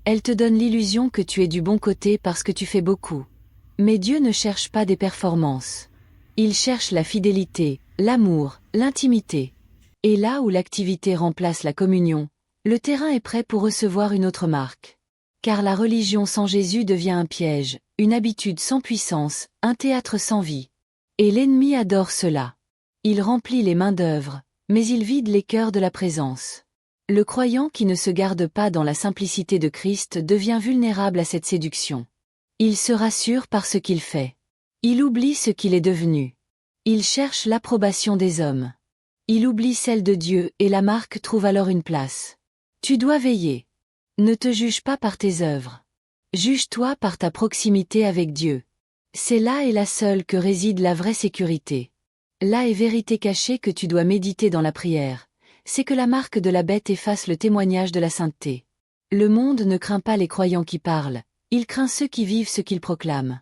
Elle te donne l'illusion que tu es du bon côté parce que tu fais beaucoup. Mais Dieu ne cherche pas des performances. Il cherche la fidélité, l'amour, l'intimité. Et là où l'activité remplace la communion, le terrain est prêt pour recevoir une autre marque. Car la religion sans Jésus devient un piège, une habitude sans puissance, un théâtre sans vie. Et l'ennemi adore cela. Il remplit les mains d'œuvre, mais il vide les cœurs de la présence. Le croyant qui ne se garde pas dans la simplicité de Christ devient vulnérable à cette séduction. Il se rassure par ce qu'il fait. Il oublie ce qu'il est devenu. Il cherche l'approbation des hommes. Il oublie celle de Dieu et la marque trouve alors une place. Tu dois veiller. Ne te juge pas par tes œuvres. Juge-toi par ta proximité avec Dieu. C'est là et là seule que réside la vraie sécurité. Là est vérité cachée que tu dois méditer dans la prière. C'est que la marque de la bête efface le témoignage de la sainteté. Le monde ne craint pas les croyants qui parlent, il craint ceux qui vivent ce qu'ils proclament.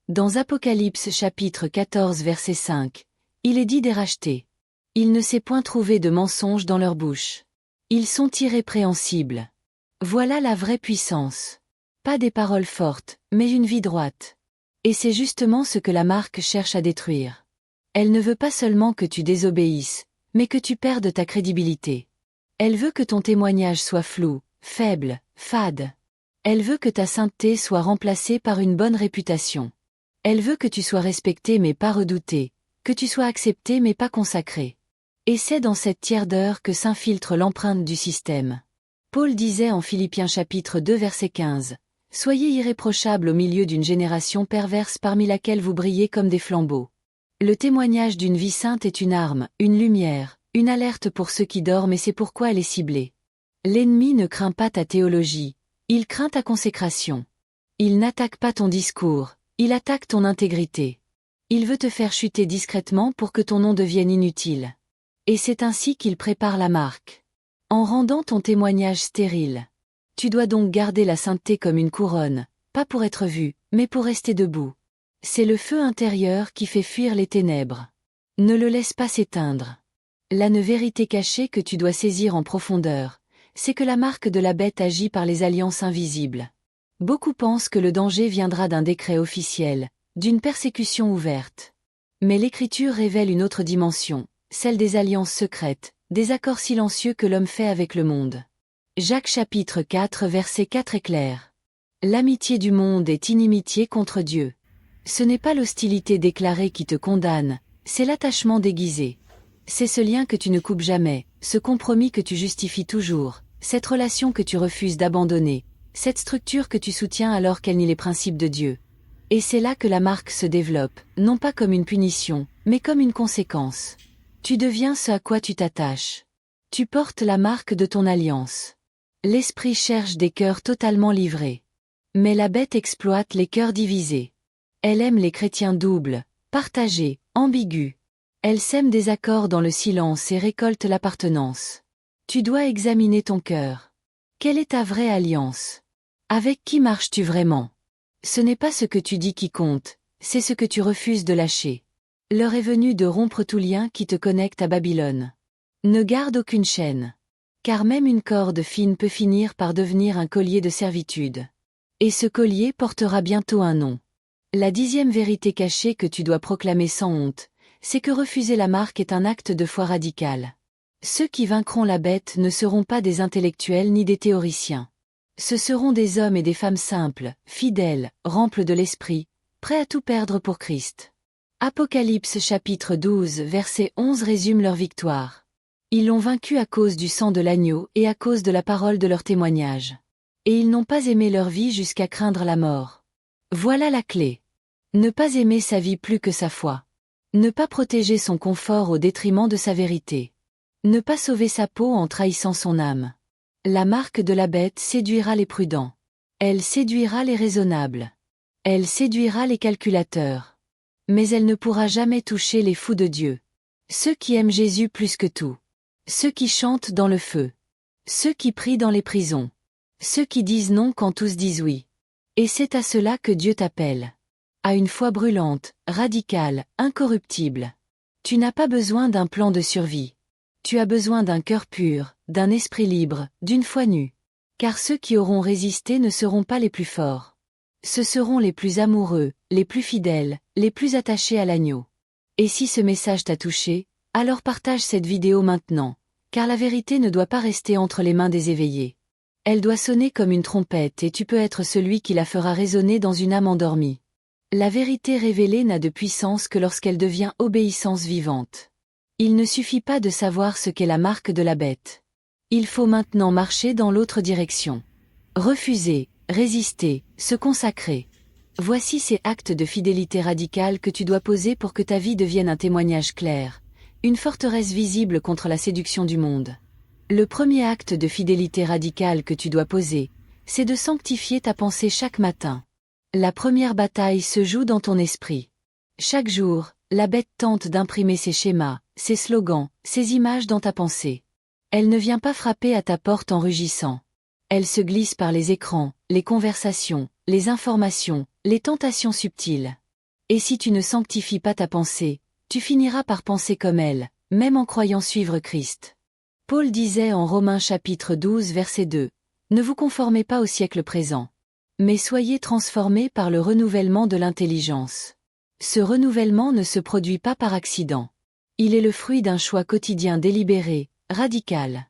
Dans Apocalypse chapitre 14 verset 5, il est dit des rachetés. Il ne s'est point trouvé de mensonge dans leur bouche. Ils sont irrépréhensibles. Voilà la vraie puissance. Pas des paroles fortes, mais une vie droite. Et c'est justement ce que la marque cherche à détruire. Elle ne veut pas seulement que tu désobéisses, mais que tu perdes ta crédibilité. Elle veut que ton témoignage soit flou, faible, fade. Elle veut que ta sainteté soit remplacée par une bonne réputation. Elle veut que tu sois respecté mais pas redouté, que tu sois accepté mais pas consacré. Et c'est dans cette tiers-d'heure que s'infiltre l'empreinte du système. Paul disait en Philippiens chapitre 2 verset 15, « Soyez irréprochables au milieu d'une génération perverse parmi laquelle vous brillez comme des flambeaux. » Le témoignage d'une vie sainte est une arme, une lumière, une alerte pour ceux qui dorment et c'est pourquoi elle est ciblée. L'ennemi ne craint pas ta théologie, il craint ta consécration. Il n'attaque pas ton discours, il attaque ton intégrité. Il veut te faire chuter discrètement pour que ton nom devienne inutile. Et c'est ainsi qu'il prépare la marque. En rendant ton témoignage stérile. Tu dois donc garder la sainteté comme une couronne, pas pour être vu, mais pour rester debout. C'est le feu intérieur qui fait fuir les ténèbres. Ne le laisse pas s'éteindre. Là une vérité cachée que tu dois saisir en profondeur, c'est que la marque de la bête agit par les alliances invisibles. Beaucoup pensent que le danger viendra d'un décret officiel, d'une persécution ouverte. Mais l'Écriture révèle une autre dimension, celle des alliances secrètes, des accords silencieux que l'homme fait avec le monde. Jacques chapitre 4 verset 4 est clair. L'amitié du monde est inimitié contre Dieu. Ce n'est pas l'hostilité déclarée qui te condamne, c'est l'attachement déguisé. C'est ce lien que tu ne coupes jamais, ce compromis que tu justifies toujours, cette relation que tu refuses d'abandonner, cette structure que tu soutiens alors qu'elle nie les principes de Dieu. Et c'est là que la marque se développe, non pas comme une punition, mais comme une conséquence. Tu deviens ce à quoi tu t'attaches. Tu portes la marque de ton alliance. L'esprit cherche des cœurs totalement livrés. Mais la bête exploite les cœurs divisés. Elle aime les chrétiens doubles, partagés, ambigus. Elle sème des accords dans le silence et récolte l'appartenance. Tu dois examiner ton cœur. Quelle est ta vraie alliance? Avec qui marches-tu vraiment? Ce n'est pas ce que tu dis qui compte, c'est ce que tu refuses de lâcher. L'heure est venue de rompre tout lien qui te connecte à Babylone. Ne garde aucune chaîne. Car même une corde fine peut finir par devenir un collier de servitude. Et ce collier portera bientôt un nom. La 10e vérité cachée que tu dois proclamer sans honte, c'est que refuser la marque est un acte de foi radical. Ceux qui vaincront la bête ne seront pas des intellectuels ni des théoriciens. Ce seront des hommes et des femmes simples, fidèles, remplis de l'esprit, prêts à tout perdre pour Christ. Apocalypse chapitre 12 verset 11 résume leur victoire. Ils l'ont vaincu à cause du sang de l'agneau et à cause de la parole de leur témoignage. Et ils n'ont pas aimé leur vie jusqu'à craindre la mort. Voilà la clé. Ne pas aimer sa vie plus que sa foi. Ne pas protéger son confort au détriment de sa vérité. Ne pas sauver sa peau en trahissant son âme. La marque de la bête séduira les prudents. Elle séduira les raisonnables. Elle séduira les calculateurs. Mais elle ne pourra jamais toucher les fous de Dieu. Ceux qui aiment Jésus plus que tout. Ceux qui chantent dans le feu. Ceux qui prient dans les prisons. Ceux qui disent non quand tous disent oui. Et c'est à cela que Dieu t'appelle. À une foi brûlante, radicale, incorruptible. Tu n'as pas besoin d'un plan de survie. Tu as besoin d'un cœur pur, d'un esprit libre, d'une foi nue. Car ceux qui auront résisté ne seront pas les plus forts. Ce seront les plus amoureux, les plus fidèles, les plus attachés à l'agneau. Et si ce message t'a touché, alors partage cette vidéo maintenant, car la vérité ne doit pas rester entre les mains des éveillés. Elle doit sonner comme une trompette et tu peux être celui qui la fera résonner dans une âme endormie. La vérité révélée n'a de puissance que lorsqu'elle devient obéissance vivante. Il ne suffit pas de savoir ce qu'est la marque de la bête. Il faut maintenant marcher dans l'autre direction. Refuser, résister, se consacrer. Voici ces actes de fidélité radicale que tu dois poser pour que ta vie devienne un témoignage clair, une forteresse visible contre la séduction du monde. Le premier acte de fidélité radicale que tu dois poser, c'est de sanctifier ta pensée chaque matin. La première bataille se joue dans ton esprit. Chaque jour, la bête tente d'imprimer ses schémas, ses slogans, ses images dans ta pensée. Elle ne vient pas frapper à ta porte en rugissant. Elle se glisse par les écrans, les conversations, les informations, les tentations subtiles. Et si tu ne sanctifies pas ta pensée, tu finiras par penser comme elle, même en croyant suivre Christ. Paul disait en Romains chapitre 12 verset 2, « Ne vous conformez pas au siècle présent, mais soyez transformés par le renouvellement de l'intelligence. » Ce renouvellement ne se produit pas par accident. Il est le fruit d'un choix quotidien délibéré, radical.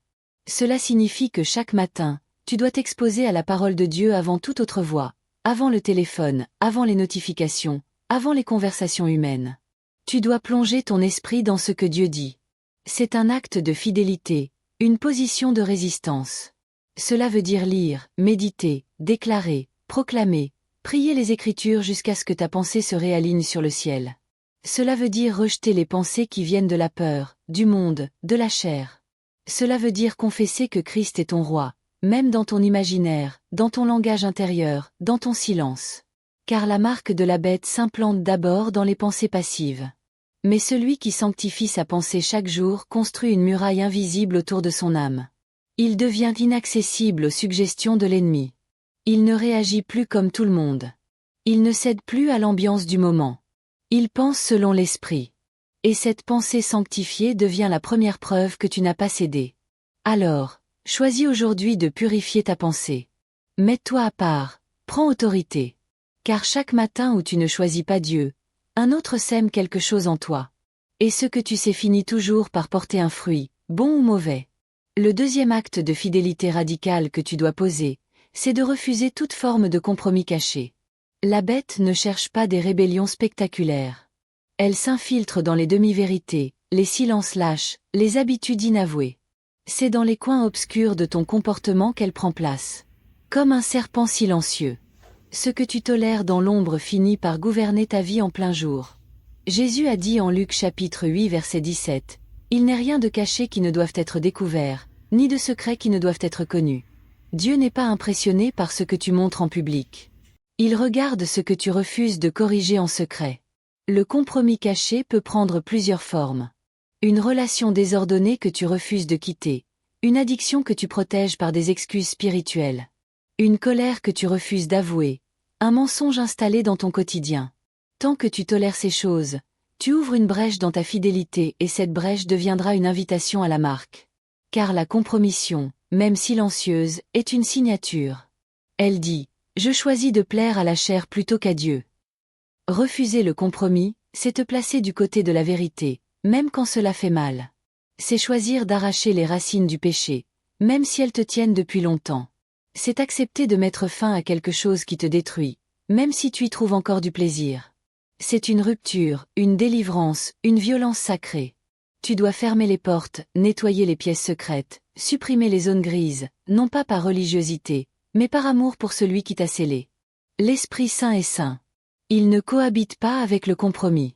Cela signifie que chaque matin, tu dois t'exposer à la parole de Dieu avant toute autre voix, avant le téléphone, avant les notifications, avant les conversations humaines. Tu dois plonger ton esprit dans ce que Dieu dit. C'est un acte de fidélité, une position de résistance. Cela veut dire lire, méditer, déclarer, proclamer, prier les Écritures jusqu'à ce que ta pensée se réaligne sur le ciel. Cela veut dire rejeter les pensées qui viennent de la peur, du monde, de la chair. Cela veut dire confesser que Christ est ton roi, même dans ton imaginaire, dans ton langage intérieur, dans ton silence. Car la marque de la bête s'implante d'abord dans les pensées passives. Mais celui qui sanctifie sa pensée chaque jour construit une muraille invisible autour de son âme. Il devient inaccessible aux suggestions de l'ennemi. Il ne réagit plus comme tout le monde. Il ne cède plus à l'ambiance du moment. Il pense selon l'esprit. Et cette pensée sanctifiée devient la première preuve que tu n'as pas cédé. Alors, choisis aujourd'hui de purifier ta pensée. Mets-toi à part, prends autorité. Car chaque matin où tu ne choisis pas Dieu, un autre sème quelque chose en toi. Et ce que tu sais finit toujours par porter un fruit, bon ou mauvais. Le deuxième acte de fidélité radicale que tu dois poser, c'est de refuser toute forme de compromis caché. La bête ne cherche pas des rébellions spectaculaires. Elle s'infiltre dans les demi-vérités, les silences lâches, les habitudes inavouées. C'est dans les coins obscurs de ton comportement qu'elle prend place. Comme un serpent silencieux. Ce que tu tolères dans l'ombre finit par gouverner ta vie en plein jour. Jésus a dit en Luc chapitre 8 verset 17, « Il n'est rien de caché qui ne doive être découvert, ni de secret qui ne doivent être connus. » Dieu n'est pas impressionné par ce que tu montres en public. Il regarde ce que tu refuses de corriger en secret. Le compromis caché peut prendre plusieurs formes. Une relation désordonnée que tu refuses de quitter. Une addiction que tu protèges par des excuses spirituelles. Une colère que tu refuses d'avouer. Un mensonge installé dans ton quotidien. Tant que tu tolères ces choses, tu ouvres une brèche dans ta fidélité et cette brèche deviendra une invitation à la marque. Car la compromission, même silencieuse, est une signature. Elle dit, « Je choisis de plaire à la chair plutôt qu'à Dieu. » Refuser le compromis, c'est te placer du côté de la vérité, même quand cela fait mal. C'est choisir d'arracher les racines du péché, même si elles te tiennent depuis longtemps. C'est accepter de mettre fin à quelque chose qui te détruit, même si tu y trouves encore du plaisir. C'est une rupture, une délivrance, une violence sacrée. Tu dois fermer les portes, nettoyer les pièces secrètes, supprimer les zones grises, non pas par religiosité, mais par amour pour celui qui t'a scellé. L'Esprit Saint est saint. Il ne cohabite pas avec le compromis.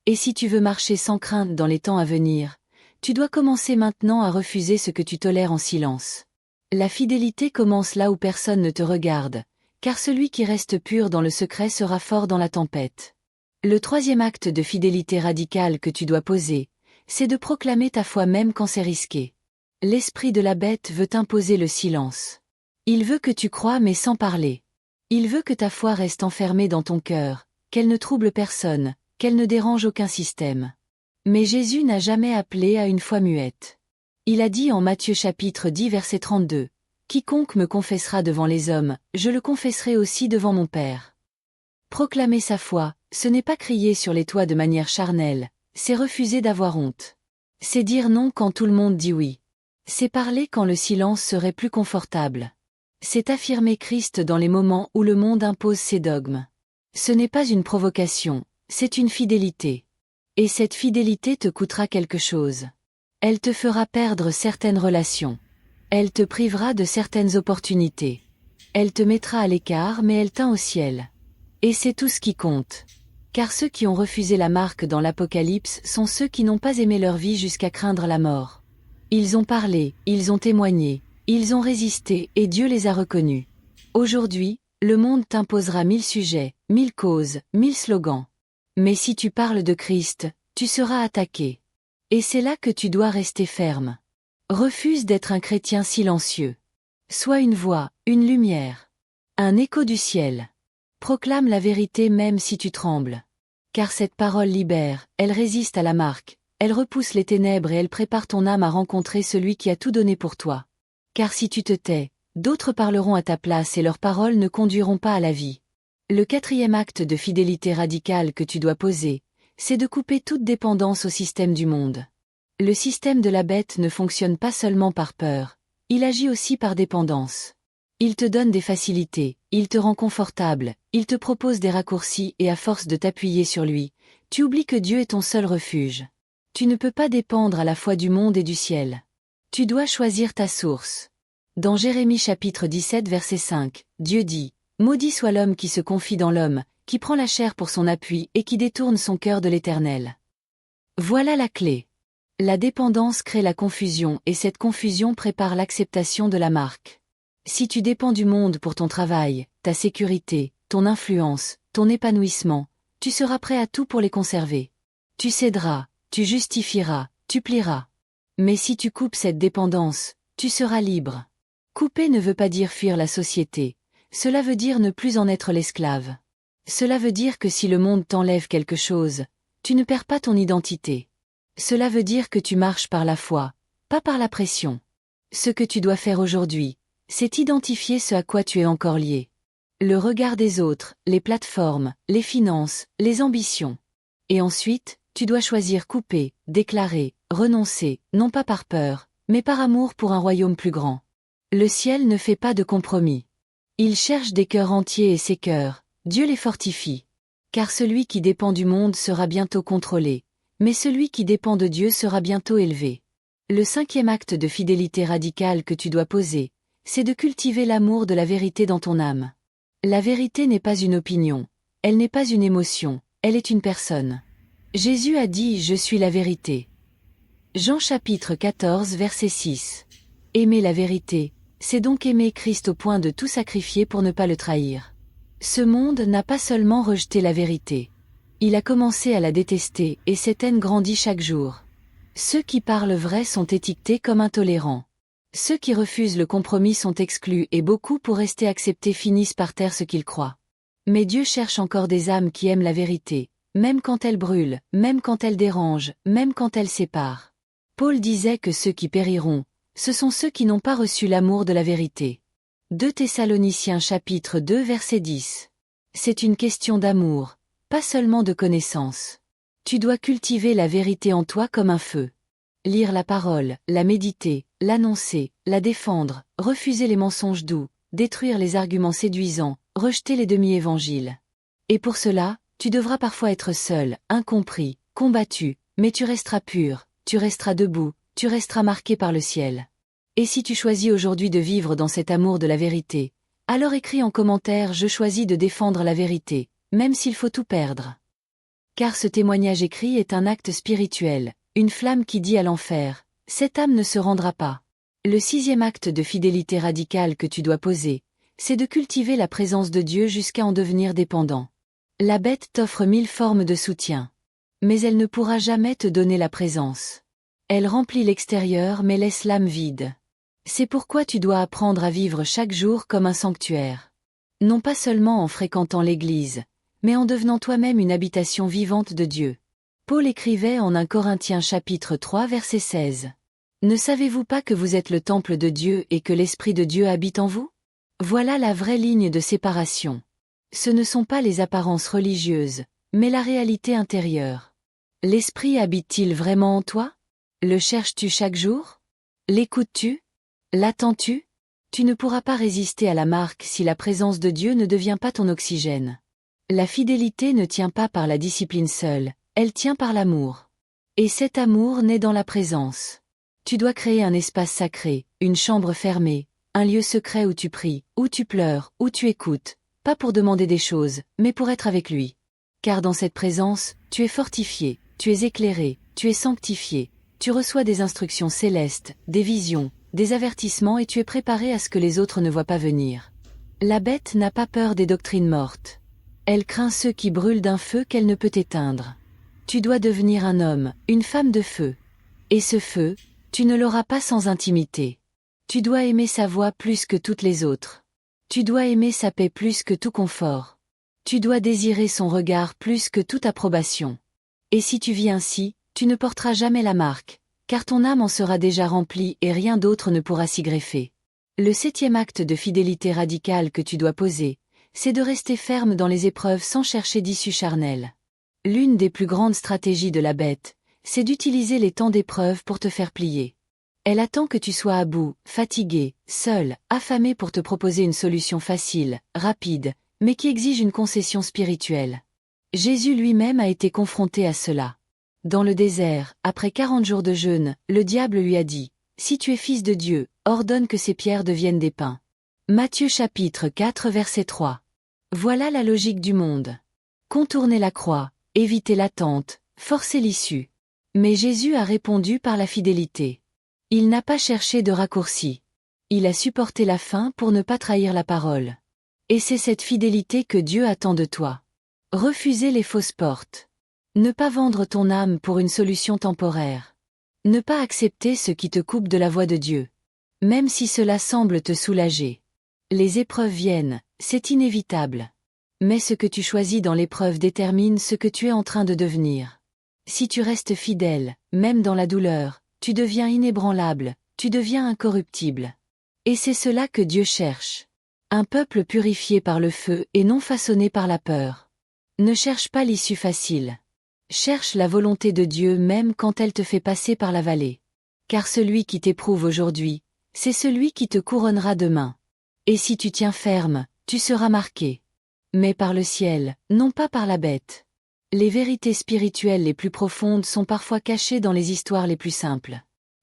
Et si tu veux marcher sans crainte dans les temps à venir, tu dois commencer maintenant à refuser ce que tu tolères en silence. La fidélité commence là où personne ne te regarde, car celui qui reste pur dans le secret sera fort dans la tempête. Le troisième acte de fidélité radicale que tu dois poser, c'est de proclamer ta foi même quand c'est risqué. L'esprit de la bête veut t'imposer le silence. Il veut que tu crois mais sans parler. Il veut que ta foi reste enfermée dans ton cœur, qu'elle ne trouble personne, qu'elle ne dérange aucun système. Mais Jésus n'a jamais appelé à une foi muette. Il a dit en Matthieu chapitre 10 verset 32, « Quiconque me confessera devant les hommes, je le confesserai aussi devant mon Père. » Proclamer sa foi, ce n'est pas crier sur les toits de manière charnelle, c'est refuser d'avoir honte. C'est dire non quand tout le monde dit oui. C'est parler quand le silence serait plus confortable. C'est affirmer Christ dans les moments où le monde impose ses dogmes. Ce n'est pas une provocation, c'est une fidélité. Et cette fidélité te coûtera quelque chose. Elle te fera perdre certaines relations. Elle te privera de certaines opportunités. Elle te mettra à l'écart mais elle tint au ciel. Et c'est tout ce qui compte. Car ceux qui ont refusé la marque dans l'Apocalypse sont ceux qui n'ont pas aimé leur vie jusqu'à craindre la mort. Ils ont parlé, ils ont témoigné, ils ont résisté et Dieu les a reconnus. Aujourd'hui, le monde t'imposera 1000 sujets, 1000 causes, 1000 slogans. Mais si tu parles de Christ, tu seras attaqué. Et c'est là que tu dois rester ferme. Refuse d'être un chrétien silencieux. Sois une voix, une lumière. Un écho du ciel. Proclame la vérité même si tu trembles. Car cette parole libère, elle résiste à la marque, elle repousse les ténèbres et elle prépare ton âme à rencontrer celui qui a tout donné pour toi. Car si tu te tais, d'autres parleront à ta place et leurs paroles ne conduiront pas à la vie. Le 4e acte de fidélité radicale que tu dois poser, c'est de couper toute dépendance au système du monde. Le système de la bête ne fonctionne pas seulement par peur, il agit aussi par dépendance. Il te donne des facilités, il te rend confortable, il te propose des raccourcis et à force de t'appuyer sur lui, tu oublies que Dieu est ton seul refuge. Tu ne peux pas dépendre à la fois du monde et du ciel. Tu dois choisir ta source. Dans Jérémie chapitre 17 verset 5, Dieu dit, « Maudit soit l'homme qui se confie dans l'homme, qui prend la chair pour son appui et qui détourne son cœur de l'Éternel. » Voilà la clé. La dépendance crée la confusion et cette confusion prépare l'acceptation de la marque. Si tu dépends du monde pour ton travail, ta sécurité, ton influence, ton épanouissement, tu seras prêt à tout pour les conserver. Tu céderas, tu justifieras, tu plieras. Mais si tu coupes cette dépendance, tu seras libre. Couper ne veut pas dire fuir la société, cela veut dire ne plus en être l'esclave. Cela veut dire que si le monde t'enlève quelque chose, tu ne perds pas ton identité. Cela veut dire que tu marches par la foi, pas par la pression. Ce que tu dois faire aujourd'hui, c'est identifier ce à quoi tu es encore lié. Le regard des autres, les plateformes, les finances, les ambitions. Et ensuite, tu dois choisir couper, déclarer, renoncer, non pas par peur, mais par amour pour un royaume plus grand. Le ciel ne fait pas de compromis. Il cherche des cœurs entiers et ces cœurs, Dieu les fortifie. Car celui qui dépend du monde sera bientôt contrôlé, mais celui qui dépend de Dieu sera bientôt élevé. Le 5e acte de fidélité radicale que tu dois poser, c'est de cultiver l'amour de la vérité dans ton âme. La vérité n'est pas une opinion, elle n'est pas une émotion, elle est une personne. Jésus a dit « Je suis la vérité ». Jean chapitre 14 verset 6. Aimer la vérité, c'est donc aimer Christ au point de tout sacrifier pour ne pas le trahir. Ce monde n'a pas seulement rejeté la vérité. Il a commencé à la détester et cette haine grandit chaque jour. Ceux qui parlent vrai sont étiquetés comme intolérants. Ceux qui refusent le compromis sont exclus et beaucoup pour rester acceptés finissent par taire ce qu'ils croient. Mais Dieu cherche encore des âmes qui aiment la vérité, même quand elle brûle, même quand elle dérange, même quand elle sépare. Paul disait que ceux qui périront, ce sont ceux qui n'ont pas reçu l'amour de la vérité. 2 Thessaloniciens chapitre 2 verset 10. C'est une question d'amour, pas seulement de connaissance. Tu dois cultiver la vérité en toi comme un feu. Lire la parole, la méditer, l'annoncer, la défendre, refuser les mensonges doux, détruire les arguments séduisants, rejeter les demi-évangiles. Et pour cela, tu devras parfois être seul, incompris, combattu, mais tu resteras pur, tu resteras debout, tu resteras marqué par le ciel. Et si tu choisis aujourd'hui de vivre dans cet amour de la vérité, alors écris en commentaire « Je choisis de défendre la vérité », même s'il faut tout perdre. Car ce témoignage écrit est un acte spirituel, une flamme qui dit à l'enfer « Cette âme ne se rendra pas ». Le 6e acte de fidélité radicale que tu dois poser, c'est de cultiver la présence de Dieu jusqu'à en devenir dépendant. La bête t'offre 1000 formes de soutien. Mais elle ne pourra jamais te donner la présence. Elle remplit l'extérieur mais laisse l'âme vide. C'est pourquoi tu dois apprendre à vivre chaque jour comme un sanctuaire. Non pas seulement en fréquentant l'église, mais en devenant toi-même une habitation vivante de Dieu. Paul écrivait en 1 Corinthiens chapitre 3 verset 16. Ne savez-vous pas que vous êtes le temple de Dieu et que l'Esprit de Dieu habite en vous? Voilà la vraie ligne de séparation. Ce ne sont pas les apparences religieuses, mais la réalité intérieure. L'Esprit habite-t-il vraiment en toi? Le cherches-tu chaque jour? L'écoutes-tu? L'attends-tu? Tu ne pourras pas résister à la marque si la présence de Dieu ne devient pas ton oxygène. La fidélité ne tient pas par la discipline seule, elle tient par l'amour. Et cet amour naît dans la présence. Tu dois créer un espace sacré, une chambre fermée, un lieu secret où tu pries, où tu pleures, où tu écoutes, pas pour demander des choses, mais pour être avec lui. Car dans cette présence, tu es fortifié, tu es éclairé, tu es sanctifié, tu reçois des instructions célestes, des visions, des avertissements et tu es préparé à ce que les autres ne voient pas venir. La bête n'a pas peur des doctrines mortes. Elle craint ceux qui brûlent d'un feu qu'elle ne peut éteindre. Tu dois devenir un homme, une femme de feu. Et ce feu, tu ne l'auras pas sans intimité. Tu dois aimer sa voix plus que toutes les autres. Tu dois aimer sa paix plus que tout confort. Tu dois désirer son regard plus que toute approbation. Et si tu vis ainsi, tu ne porteras jamais la marque, car ton âme en sera déjà remplie et rien d'autre ne pourra s'y greffer. Le 7e acte de fidélité radicale que tu dois poser, c'est de rester ferme dans les épreuves sans chercher d'issue charnelle. L'une des plus grandes stratégies de la bête, c'est d'utiliser les temps d'épreuve pour te faire plier. Elle attend que tu sois à bout, fatigué, seul, affamé pour te proposer une solution facile, rapide, mais qui exige une concession spirituelle. Jésus lui-même a été confronté à cela. Dans le désert, après 40 jours de jeûne, le diable lui a dit, « Si tu es fils de Dieu, ordonne que ces pierres deviennent des pains. » Matthieu chapitre 4 verset 3. Voilà la logique du monde. Contourner la croix, éviter l'attente, forcer l'issue. Mais Jésus a répondu par la fidélité. Il n'a pas cherché de raccourci. Il a supporté la faim pour ne pas trahir la parole. Et c'est cette fidélité que Dieu attend de toi. Refuser les fausses portes. Ne pas vendre ton âme pour une solution temporaire. Ne pas accepter ce qui te coupe de la voie de Dieu. Même si cela semble te soulager. Les épreuves viennent, c'est inévitable. Mais ce que tu choisis dans l'épreuve détermine ce que tu es en train de devenir. Si tu restes fidèle, même dans la douleur, tu deviens inébranlable, tu deviens incorruptible. Et c'est cela que Dieu cherche. Un peuple purifié par le feu et non façonné par la peur. Ne cherche pas l'issue facile. Cherche la volonté de Dieu même quand elle te fait passer par la vallée. Car celui qui t'éprouve aujourd'hui, c'est celui qui te couronnera demain. Et si tu tiens ferme, tu seras marqué. Mais par le ciel, non pas par la bête. Les vérités spirituelles les plus profondes sont parfois cachées dans les histoires les plus simples.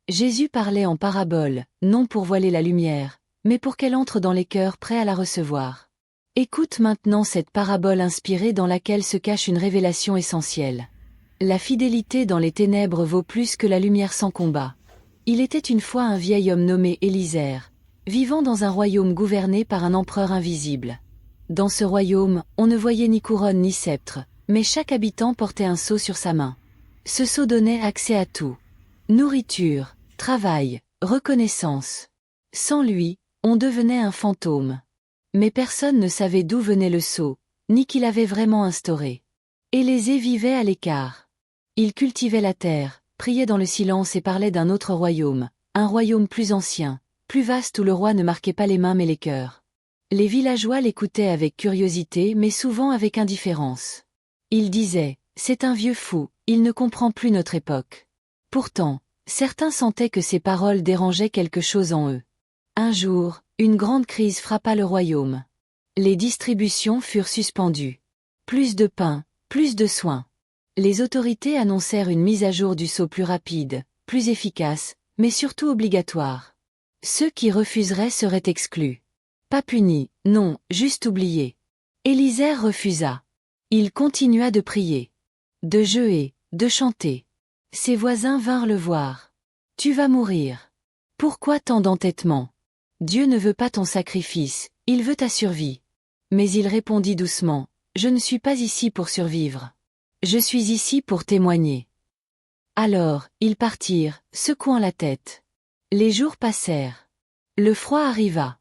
Jésus parlait en parabole, non pour voiler la lumière, mais pour qu'elle entre dans les cœurs prêts à la recevoir. Écoute maintenant cette parabole inspirée dans laquelle se cache une révélation essentielle. La fidélité dans les ténèbres vaut plus que la lumière sans combat. Il était une fois un vieil homme nommé Élisère, vivant dans un royaume gouverné par un empereur invisible. Dans ce royaume, on ne voyait ni couronne ni sceptre, mais chaque habitant portait un sceau sur sa main. Ce sceau donnait accès à tout. Nourriture, travail, reconnaissance. Sans lui, on devenait un fantôme. Mais personne ne savait d'où venait le sceau, ni qui l'avait vraiment instauré. Élisée vivait à l'écart. Il cultivait la terre, priait dans le silence et parlait d'un autre royaume, un royaume plus ancien, plus vaste où le roi ne marquait pas les mains mais les cœurs. Les villageois l'écoutaient avec curiosité mais souvent avec indifférence. Ils disaient, « C'est un vieux fou, il ne comprend plus notre époque. » Pourtant, certains sentaient que ces paroles dérangeaient quelque chose en eux. Un jour, une grande crise frappa le royaume. Les distributions furent suspendues. Plus de pain, plus de soins. Les autorités annoncèrent une mise à jour du sceau plus rapide, plus efficace, mais surtout obligatoire. Ceux qui refuseraient seraient exclus. Pas punis, non, juste oubliés. Élisée refusa. Il continua de prier, de jeûner, de chanter. Ses voisins vinrent le voir. « Tu vas mourir. Pourquoi tant d'entêtement? Dieu ne veut pas ton sacrifice, il veut ta survie. » Mais il répondit doucement, « Je ne suis pas ici pour survivre. Je suis ici pour témoigner. » Alors, ils partirent, secouant la tête. Les jours passèrent. Le froid arriva.